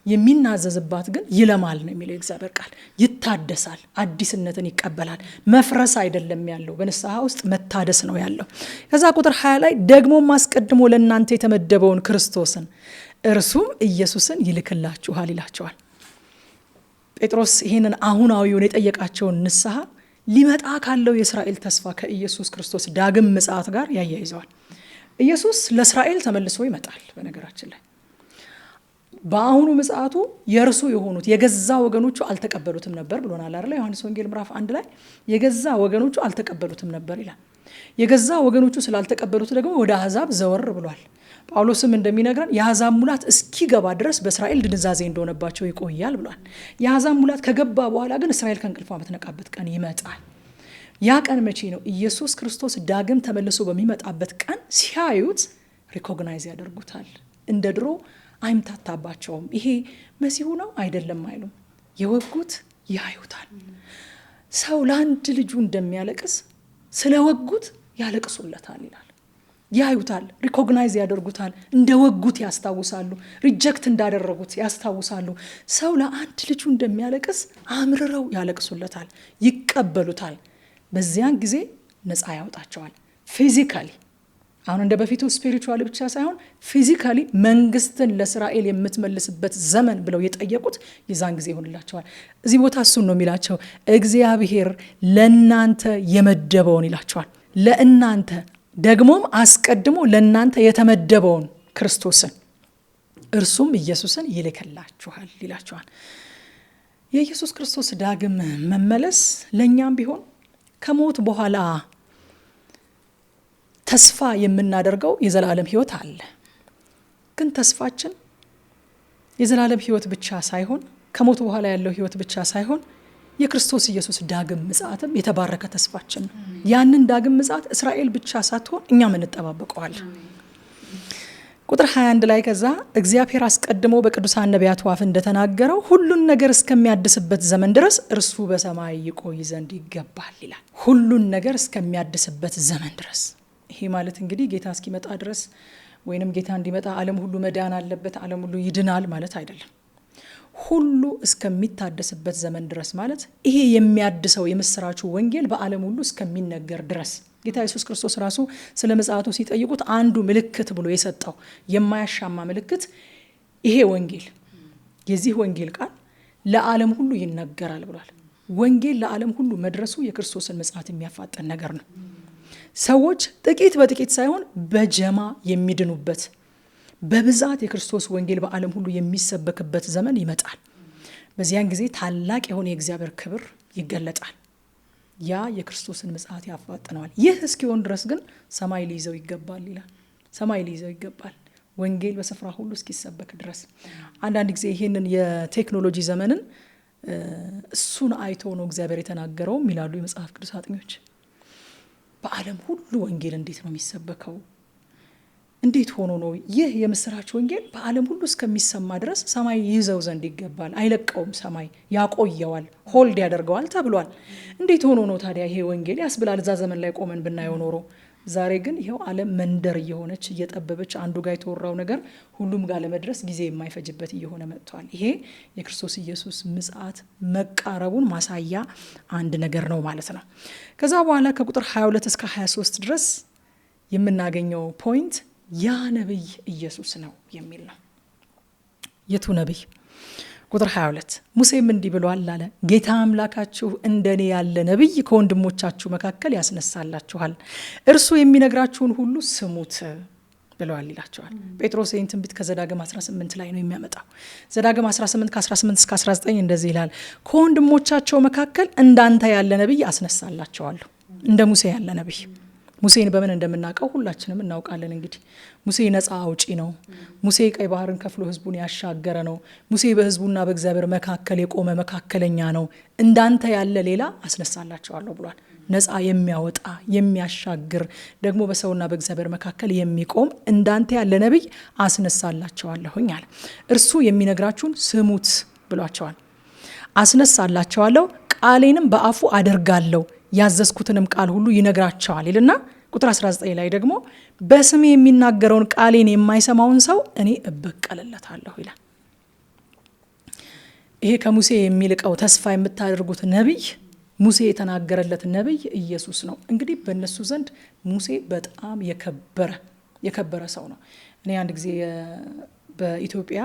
A: የሚናዘዝባት ግን ይለማል ነው የሚለው የእግዚአብሔር ቃል። ይታደሳል፣ አዲስነትን ይቀበላል። መፍረስ አይደለም ያለው፣ በንስሐ ውስጥ መታደስ ነው ያለው። ከዛ ቁጥር 20 ላይ ደግሞም አስቀድሞ ለእናንተ የተመደበውን ክርስቶስን እርሱም ኢየሱስን ይልክላችኋል ይላቸዋል። ጴጥሮስ ይህንን አሁናዊውን የጠየቃቸውን ንስሐ ሊመጣ ካለው የእስራኤል ተስፋ ከኢየሱስ ክርስቶስ ዳግም ምጽአት ጋር ያያይዘዋል። ኢየሱስ ለእስራኤል ተመልሶ ይመጣል። በነገራችን ላይ በአሁኑ ምጽአቱ የእርሱ የሆኑት የገዛ ወገኖቹ አልተቀበሉትም ነበር ብሎናል አይደል? ዮሐንስ ወንጌል ምዕራፍ 1 ላይ የገዛ ወገኖቹ አልተቀበሉትም ነበር ይላል። የገዛ ወገኖቹ ስላልተቀበሉት ደግሞ ወደ አሕዛብ ዘወር ብሏል። ጳውሎስም እንደሚነግረን የአሕዛብ ሙላት እስኪገባ ድረስ በእስራኤል ድንዛዜ እንደሆነባቸው ይቆያል ብሏል። የአሕዛብ ሙላት ከገባ በኋላ ግን እስራኤል ከእንቅልፏ የምትነቃበት ቀን ይመጣል። ያ ቀን መቼ ነው? ኢየሱስ ክርስቶስ ዳግም ተመልሶ በሚመጣበት ቀን ሲያዩት ሪኮግናይዝ ያደርጉታል። እንደ ድሮ አይምታታባቸውም። ይሄ መሲሁ ነው አይደለም አይሉም። የወጉት ያዩታል። ሰው ለአንድ ልጁ እንደሚያለቅስ ስለወጉት ያለቅሱለታል ይላል። ያዩታል፣ ሪኮግናይዝ ያደርጉታል፣ እንደ ወጉት ያስታውሳሉ፣ ሪጀክት እንዳደረጉት ያስታውሳሉ። ሰው ለአንድ ልጁ እንደሚያለቅስ አምርረው ያለቅሱለታል፣ ይቀበሉታል። በዚያን ጊዜ ነፃ ያወጣቸዋል ፊዚካሊ። አሁን እንደ በፊቱ ስፒሪቹዋሊ ብቻ ሳይሆን ፊዚካሊ መንግስትን ለእስራኤል የምትመልስበት ዘመን ብለው የጠየቁት የዛን ጊዜ ይሆንላቸዋል። እዚህ ቦታ እሱን ነው የሚላቸው፣ እግዚአብሔር ለእናንተ የመደበውን ይላቸዋል። ለእናንተ ደግሞም አስቀድሞ ለእናንተ የተመደበውን ክርስቶስን እርሱም ኢየሱስን ይልክላችኋል ይላቸዋል። የኢየሱስ ክርስቶስ ዳግም መመለስ ለእኛም ቢሆን ከሞት በኋላ ተስፋ የምናደርገው የዘላለም ህይወት አለ። ግን ተስፋችን የዘላለም ህይወት ብቻ ሳይሆን ከሞት በኋላ ያለው ህይወት ብቻ ሳይሆን የክርስቶስ ኢየሱስ ዳግም ምጽአትም የተባረከ ተስፋችን ነው። ያንን ዳግም ምጽአት እስራኤል ብቻ ሳትሆን እኛም እንጠባበቀዋለን። ቁጥር 21 ላይ ከዛ እግዚአብሔር አስቀድሞ በቅዱሳን ነቢያት አፍ እንደተናገረው ሁሉን ነገር እስከሚያድስበት ዘመን ድረስ እርሱ በሰማይ ይቆይ ዘንድ ይገባል ይላል። ሁሉን ነገር እስከሚያድስበት ዘመን ድረስ። ይሄ ማለት እንግዲህ ጌታ እስኪመጣ ድረስ ወይንም ጌታ እንዲመጣ ዓለም ሁሉ መዳን አለበት፣ ዓለም ሁሉ ይድናል ማለት አይደለም። ሁሉ እስከሚታደስበት ዘመን ድረስ ማለት ይሄ የሚያድሰው የምስራቹ ወንጌል በዓለም ሁሉ እስከሚነገር ድረስ ጌታ ኢየሱስ ክርስቶስ ራሱ ስለ ምጽአቱ ሲጠይቁት አንዱ ምልክት ብሎ የሰጠው የማያሻማ ምልክት ይሄ ወንጌል፣ የዚህ ወንጌል ቃል ለዓለም ሁሉ ይነገራል ብሏል። ወንጌል ለዓለም ሁሉ መድረሱ የክርስቶስን ምጽአት የሚያፋጠን ነገር ነው። ሰዎች ጥቂት በጥቂት ሳይሆን በጀማ የሚድኑበት በብዛት የክርስቶስ ወንጌል በዓለም ሁሉ የሚሰበክበት ዘመን ይመጣል። በዚያን ጊዜ ታላቅ የሆነ የእግዚአብሔር ክብር ይገለጣል። ያ የክርስቶስን ምጽአት ያፋጥነዋል። ይህ እስኪሆን ድረስ ግን ሰማይ ሊይዘው ይገባል ይላል። ሰማይ ሊይዘው ይገባል ወንጌል በስፍራ ሁሉ እስኪሰበክ ድረስ። አንዳንድ ጊዜ ይህንን የቴክኖሎጂ ዘመንን እሱን አይቶ ነው እግዚአብሔር የተናገረውም ይላሉ የመጽሐፍ ቅዱስ አጥኞች። በዓለም ሁሉ ወንጌል እንዴት ነው የሚሰበከው? እንዴት ሆኖ ነው ይህ የምስራች ወንጌል በዓለም ሁሉ እስከሚሰማ ድረስ ሰማይ ይዘው ዘንድ ይገባል። አይለቀውም፣ ሰማይ ያቆየዋል፣ ሆልድ ያደርገዋል ተብሏል። እንዴት ሆኖ ነው ታዲያ ይሄ ወንጌል ያስብላል። እዛ ዘመን ላይ ቆመን ብናየው ኖሮ። ዛሬ ግን ይኸው ዓለም መንደር እየሆነች እየጠበበች አንዱ ጋር የተወራው ነገር ሁሉም ጋር ለመድረስ ጊዜ የማይፈጅበት እየሆነ መጥቷል። ይሄ የክርስቶስ ኢየሱስ ምጽአት መቃረቡን ማሳያ አንድ ነገር ነው ማለት ነው። ከዛ በኋላ ከቁጥር 22 እስከ 23 ድረስ የምናገኘው ፖይንት ያ ነቢይ ኢየሱስ ነው የሚል ነው። የቱ ነቢይ? ቁጥር 22 ሙሴም እንዲህ ብሏል አለ፣ ጌታ አምላካችሁ እንደኔ ያለ ነቢይ ከወንድሞቻችሁ መካከል ያስነሳላችኋል፣ እርሱ የሚነግራችሁን ሁሉ ስሙት ብለዋል ይላቸዋል። ጴጥሮስ ይህን ትንቢት ከዘዳግም 18 ላይ ነው የሚያመጣው። ዘዳግም 18 ከ18 እስከ 19 እንደዚህ ይላል፣ ከወንድሞቻቸው መካከል እንዳንተ ያለ ነቢይ አስነሳላቸዋለሁ። እንደ ሙሴ ያለ ነቢይ። ሙሴን በምን እንደምናውቀው ሁላችንም እናውቃለን። እንግዲህ ሙሴ ነፃ አውጪ ነው። ሙሴ ቀይ ባህርን ከፍሎ ህዝቡን ያሻገረ ነው። ሙሴ በህዝቡና በእግዚአብሔር መካከል የቆመ መካከለኛ ነው። እንዳንተ ያለ ሌላ አስነሳላቸዋለሁ ብሏል። ነፃ የሚያወጣ የሚያሻግር፣ ደግሞ በሰውና በእግዚአብሔር መካከል የሚቆም እንዳንተ ያለ ነቢይ አስነሳላቸዋለሁኝ አለ። እርሱ የሚነግራችሁን ስሙት ብሏቸዋል። አስነሳላቸዋለሁ፣ ቃሌንም በአፉ አደርጋለሁ፣ ያዘዝኩትንም ቃል ሁሉ ይነግራቸዋል ይልና ቁጥር 19 ላይ ደግሞ በስሜ የሚናገረውን ቃሌን የማይሰማውን ሰው እኔ እበቀልለታለሁ ይላል። ይሄ ከሙሴ የሚልቀው ተስፋ የምታደርጉት ነቢይ ሙሴ የተናገረለት ነቢይ ኢየሱስ ነው። እንግዲህ በእነሱ ዘንድ ሙሴ በጣም የከበረ ሰው ነው። እኔ አንድ ጊዜ በኢትዮጵያ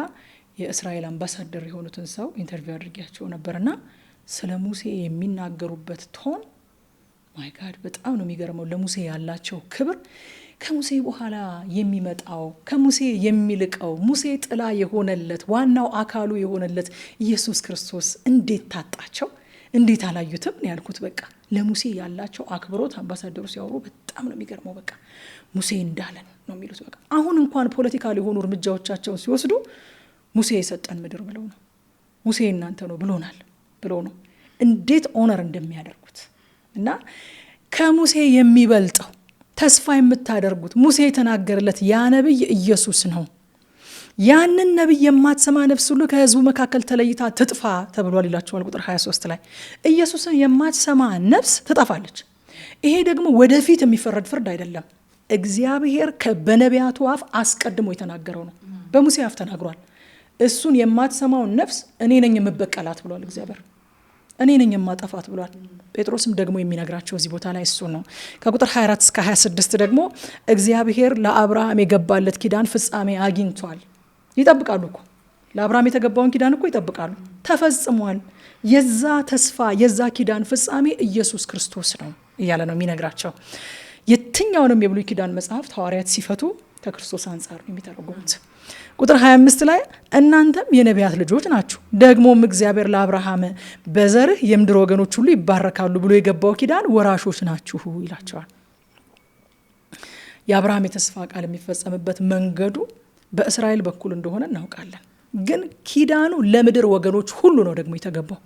A: የእስራኤል አምባሳደር የሆኑትን ሰው ኢንተርቪው አድርጊያቸው ነበርና ስለ ሙሴ የሚናገሩበት ቶን ማይ ጋድ በጣም ነው የሚገርመው። ለሙሴ ያላቸው ክብር ከሙሴ በኋላ የሚመጣው ከሙሴ የሚልቀው ሙሴ ጥላ የሆነለት ዋናው አካሉ የሆነለት ኢየሱስ ክርስቶስ እንዴት ታጣቸው? እንዴት አላዩትም? ያልኩት በቃ ለሙሴ ያላቸው አክብሮት አምባሳደሩ ሲያወሩ በጣም ነው የሚገርመው። በቃ ሙሴ እንዳለን ነው የሚሉት። በቃ አሁን እንኳን ፖለቲካል የሆኑ እርምጃዎቻቸውን ሲወስዱ ሙሴ የሰጠን ምድር ብለው ነው፣ ሙሴ እናንተ ነው ብሎናል ብለው ነው እንዴት ኦነር እንደሚያደርጉት እና ከሙሴ የሚበልጠው ተስፋ የምታደርጉት ሙሴ የተናገረለት ያ ነብይ ኢየሱስ ነው። ያንን ነብይ የማትሰማ ነፍስ ሁሉ ከህዝቡ መካከል ተለይታ ትጥፋ ተብሏል ይላቸዋል ቁጥር 23 ላይ። ኢየሱስን የማትሰማ ነፍስ ትጠፋለች። ይሄ ደግሞ ወደፊት የሚፈረድ ፍርድ አይደለም። እግዚአብሔር በነቢያቱ አፍ አስቀድሞ የተናገረው ነው። በሙሴ አፍ ተናግሯል። እሱን የማትሰማውን ነፍስ እኔ ነኝ የምበቀላት ብሏል እግዚአብሔር። እኔ ነኝ የማጠፋት ብሏል። ጴጥሮስም ደግሞ የሚነግራቸው እዚህ ቦታ ላይ እሱ ነው። ከቁጥር 24 እስከ 26 ደግሞ እግዚአብሔር ለአብርሃም የገባለት ኪዳን ፍጻሜ አግኝቷል። ይጠብቃሉ እኮ ለአብርሃም የተገባውን ኪዳን እኮ ይጠብቃሉ። ተፈጽሟል። የዛ ተስፋ የዛ ኪዳን ፍጻሜ ኢየሱስ ክርስቶስ ነው እያለ ነው የሚነግራቸው። የትኛውንም የብሉይ ኪዳን መጽሐፍት ሐዋርያት ሲፈቱ ከክርስቶስ አንጻር ነው የሚተረጉሙት። ቁጥር 25 ላይ እናንተም የነቢያት ልጆች ናችሁ፣ ደግሞም እግዚአብሔር ለአብርሃም በዘርህ የምድር ወገኖች ሁሉ ይባረካሉ ብሎ የገባው ኪዳን ወራሾች ናችሁ ይላቸዋል። የአብርሃም የተስፋ ቃል የሚፈጸምበት መንገዱ በእስራኤል በኩል እንደሆነ እናውቃለን። ግን ኪዳኑ ለምድር ወገኖች ሁሉ ነው ደግሞ የተገባው።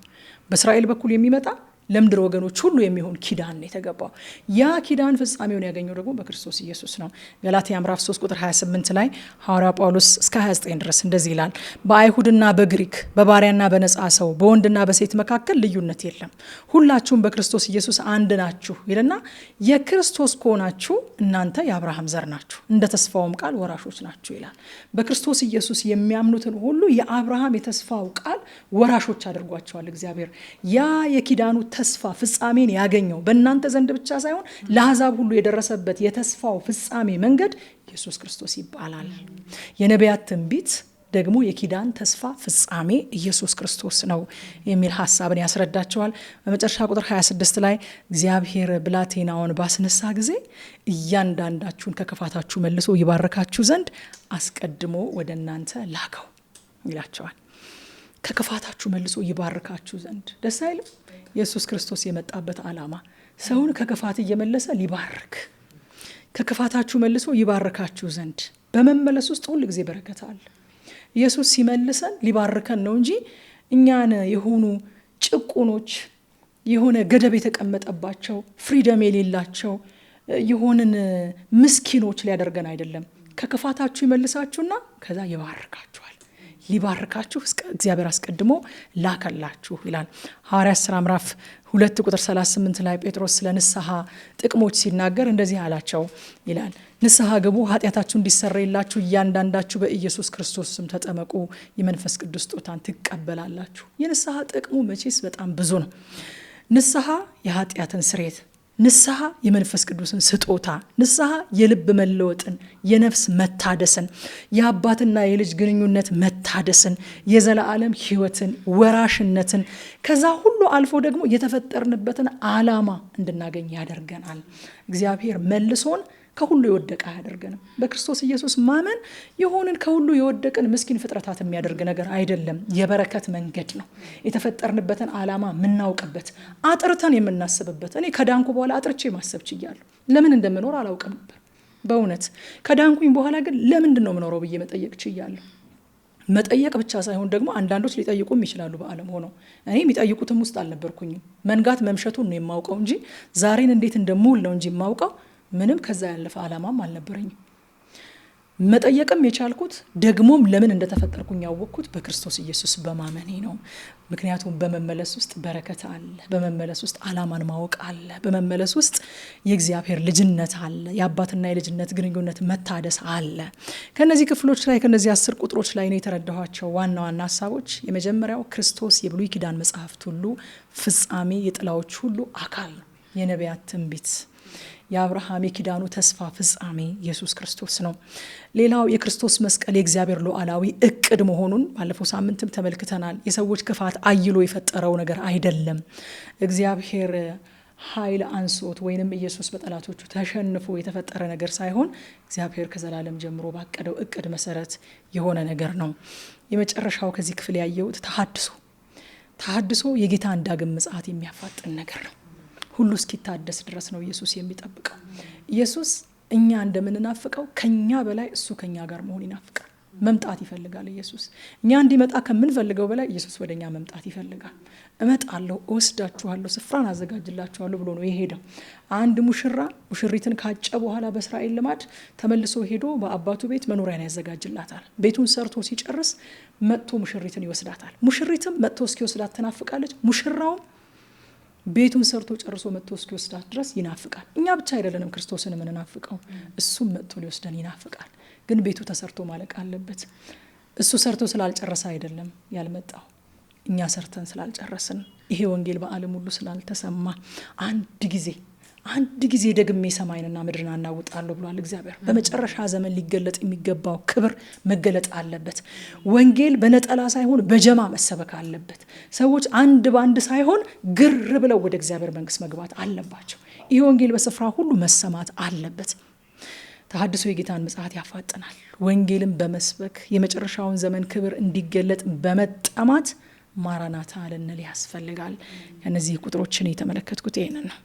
A: በእስራኤል በኩል የሚመጣ ለምድር ወገኖች ሁሉ የሚሆን ኪዳን ነው የተገባው። ያ ኪዳን ፍጻሜውን ያገኘው ደግሞ በክርስቶስ ኢየሱስ ነው። ገላትያ ምዕራፍ 3 ቁጥር 28 ላይ ሐዋርያ ጳውሎስ እስከ 29 ድረስ እንደዚህ ይላል፣ በአይሁድና በግሪክ በባሪያና በነጻ ሰው በወንድና በሴት መካከል ልዩነት የለም፣ ሁላችሁም በክርስቶስ ኢየሱስ አንድ ናችሁ ይልና የክርስቶስ ከሆናችሁ እናንተ የአብርሃም ዘር ናችሁ፣ እንደ ተስፋውም ቃል ወራሾች ናችሁ ይላል። በክርስቶስ ኢየሱስ የሚያምኑትን ሁሉ የአብርሃም የተስፋው ቃል ወራሾች አድርጓቸዋል እግዚአብሔር። ያ የኪዳኑ ተስፋ ፍጻሜን ያገኘው በእናንተ ዘንድ ብቻ ሳይሆን ለአሕዛብ ሁሉ የደረሰበት የተስፋው ፍጻሜ መንገድ ኢየሱስ ክርስቶስ ይባላል። የነቢያት ትንቢት ደግሞ የኪዳን ተስፋ ፍጻሜ ኢየሱስ ክርስቶስ ነው የሚል ሐሳብን ያስረዳቸዋል። በመጨረሻ ቁጥር 26 ላይ እግዚአብሔር ብላቴናውን ባስነሳ ጊዜ እያንዳንዳችሁን ከክፋታችሁ መልሶ ይባርካችሁ ዘንድ አስቀድሞ ወደ እናንተ ላከው ይላቸዋል። ከክፋታችሁ መልሶ ይባርካችሁ ዘንድ ደስ አይልም? ኢየሱስ ክርስቶስ የመጣበት ዓላማ ሰውን ከክፋት እየመለሰ ሊባርክ፣ ከክፋታችሁ መልሶ ይባርካችሁ ዘንድ። በመመለስ ውስጥ ሁል ጊዜ በረከት አለ። ኢየሱስ ሲመልሰን ሊባርከን ነው እንጂ እኛን የሆኑ ጭቁኖች፣ የሆነ ገደብ የተቀመጠባቸው፣ ፍሪደም የሌላቸው የሆንን ምስኪኖች ሊያደርገን አይደለም። ከክፋታችሁ ይመልሳችሁና ከዛ ይባርካችኋል። ሊባርካችሁ እግዚአብሔር አስቀድሞ ላከላችሁ ይላል። ሐዋርያት ሥራ ምዕራፍ 2 ቁጥር 38 ላይ ጴጥሮስ ስለ ንስሐ ጥቅሞች ሲናገር እንደዚህ አላቸው ይላል፣ ንስሐ ግቡ፣ ኃጢአታችሁ እንዲሰረይላችሁ እያንዳንዳችሁ በኢየሱስ ክርስቶስ ስም ተጠመቁ፣ የመንፈስ ቅዱስ ስጦታን ትቀበላላችሁ። የንስሐ ጥቅሙ መቼስ በጣም ብዙ ነው። ንስሐ የኃጢአትን ስርየት፣ ንስሐ የመንፈስ ቅዱስን ስጦታ፣ ንስሐ የልብ መለወጥን፣ የነፍስ መታደስን፣ የአባትና የልጅ ግንኙነት መታደስን፣ የዘላለም ሕይወትን፣ ወራሽነትን፣ ከዛ ሁሉ አልፎ ደግሞ የተፈጠርንበትን ዓላማ እንድናገኝ ያደርገናል። እግዚአብሔር መልሶን ከሁሉ የወደቀ አያደርገንም። በክርስቶስ ኢየሱስ ማመን የሆንን ከሁሉ የወደቅን ምስኪን ፍጥረታት የሚያደርግ ነገር አይደለም። የበረከት መንገድ ነው። የተፈጠርንበትን ዓላማ የምናውቅበት፣ አጥርተን የምናስብበት። እኔ ከዳንኩ በኋላ አጥርቼ ማሰብ ችያለሁ። ለምን እንደምኖር አላውቅም ነበር በእውነት። ከዳንኩኝ በኋላ ግን ለምንድን ነው የምኖረው ብዬ መጠየቅ ችያለሁ። መጠየቅ ብቻ ሳይሆን ደግሞ አንዳንዶች ሊጠይቁም ይችላሉ በዓለም ሆነው። እኔ የሚጠይቁትም ውስጥ አልነበርኩኝም። መንጋት መምሸቱን ነው የማውቀው እንጂ ዛሬን እንዴት እንደምውል ነው እንጂ የማውቀው ምንም ከዛ ያለፈ ዓላማም አልነበረኝም። መጠየቅም የቻልኩት ደግሞም ለምን እንደተፈጠርኩኝ ያወቅኩት በክርስቶስ ኢየሱስ በማመኔ ነው። ምክንያቱም በመመለስ ውስጥ በረከት አለ፣ በመመለስ ውስጥ ዓላማን ማወቅ አለ፣ በመመለስ ውስጥ የእግዚአብሔር ልጅነት አለ፣ የአባትና የልጅነት ግንኙነት መታደስ አለ። ከነዚህ ክፍሎች ላይ ከነዚህ 10 ቁጥሮች ላይ ነው የተረዳኋቸው ዋና ዋና ሀሳቦች። የመጀመሪያው ክርስቶስ የብሉይ ኪዳን መጽሐፍት ሁሉ ፍጻሜ፣ የጥላዎች ሁሉ አካል ነው። የነቢያት ትንቢት፣ የአብርሃም የኪዳኑ ተስፋ ፍጻሜ ኢየሱስ ክርስቶስ ነው። ሌላው የክርስቶስ መስቀል የእግዚአብሔር ሉዓላዊ እቅድ መሆኑን ባለፈው ሳምንትም ተመልክተናል። የሰዎች ክፋት አይሎ የፈጠረው ነገር አይደለም። እግዚአብሔር ኃይል አንሶት ወይንም ኢየሱስ በጠላቶቹ ተሸንፎ የተፈጠረ ነገር ሳይሆን እግዚአብሔር ከዘላለም ጀምሮ ባቀደው እቅድ መሰረት የሆነ ነገር ነው። የመጨረሻው ከዚህ ክፍል ያየሁት ተሐድሶ የጌታን ዳግም ምጽአት የሚያፋጥን ነገር ነው። ሁሉ እስኪታደስ ድረስ ነው ኢየሱስ የሚጠብቀው። ኢየሱስ እኛ እንደምንናፍቀው ከኛ በላይ እሱ ከኛ ጋር መሆን ይናፍቃል። መምጣት ይፈልጋል። ኢየሱስ እኛ እንዲመጣ ከምንፈልገው በላይ ኢየሱስ ወደኛ መምጣት ይፈልጋል። እመጣለሁ፣ እወስዳችኋለሁ፣ ስፍራን አዘጋጅላችኋለሁ ብሎ ነው የሄደው። አንድ ሙሽራ ሙሽሪትን ካጨ በኋላ በእስራኤል ልማድ ተመልሶ ሄዶ በአባቱ ቤት መኖሪያን ያዘጋጅላታል። ቤቱን ሰርቶ ሲጨርስ መጥቶ ሙሽሪትን ይወስዳታል። ሙሽሪትም መጥቶ እስኪወስዳት ትናፍቃለች። ሙሽራውም ቤቱን ሰርቶ ጨርሶ መጥቶ እስኪወስዳት ድረስ ይናፍቃል። እኛ ብቻ አይደለንም ክርስቶስን የምንናፍቀው፣ እሱም መጥቶ ሊወስደን ይናፍቃል። ግን ቤቱ ተሰርቶ ማለቅ አለበት። እሱ ሰርቶ ስላልጨረሰ አይደለም ያልመጣው፣ እኛ ሰርተን ስላልጨረስን፣ ይሄ ወንጌል በዓለም ሁሉ ስላልተሰማ አንድ ጊዜ ደግሜ ሰማይንና ምድርን አናውጣለሁ ብሏል እግዚአብሔር። በመጨረሻ ዘመን ሊገለጥ የሚገባው ክብር መገለጥ አለበት። ወንጌል በነጠላ ሳይሆን በጀማ መሰበክ አለበት። ሰዎች አንድ ባንድ ሳይሆን ግር ብለው ወደ እግዚአብሔር መንግስት መግባት አለባቸው። ይህ ወንጌል በስፍራ ሁሉ መሰማት አለበት። ተሐድሶ የጌታን ምጽአት ያፋጥናል። ወንጌልን በመስበክ የመጨረሻውን ዘመን ክብር እንዲገለጥ በመጠማት ማራናታ ልንል ያስፈልጋል። ከነዚህ ቁጥሮችን የተመለከትኩት ይሄንን ነው።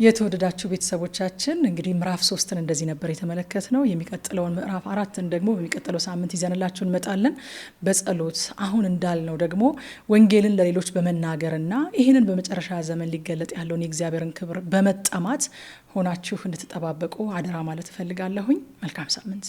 A: የተወደዳችሁ ቤተሰቦቻችን እንግዲህ ምዕራፍ 3ን እንደዚህ ነበር የተመለከትነው። የሚቀጥለውን ምዕራፍ 4ን ደግሞ በሚቀጥለው ሳምንት ይዘንላችሁ እንመጣለን። በጸሎት አሁን እንዳልነው ደግሞ ወንጌልን ለሌሎች በመናገርና ይህንን በመጨረሻ ዘመን ሊገለጥ ያለውን የእግዚአብሔርን ክብር በመጠማት ሆናችሁ እንድትጠባበቁ አደራ ማለት እፈልጋለሁኝ። መልካም ሳምንት።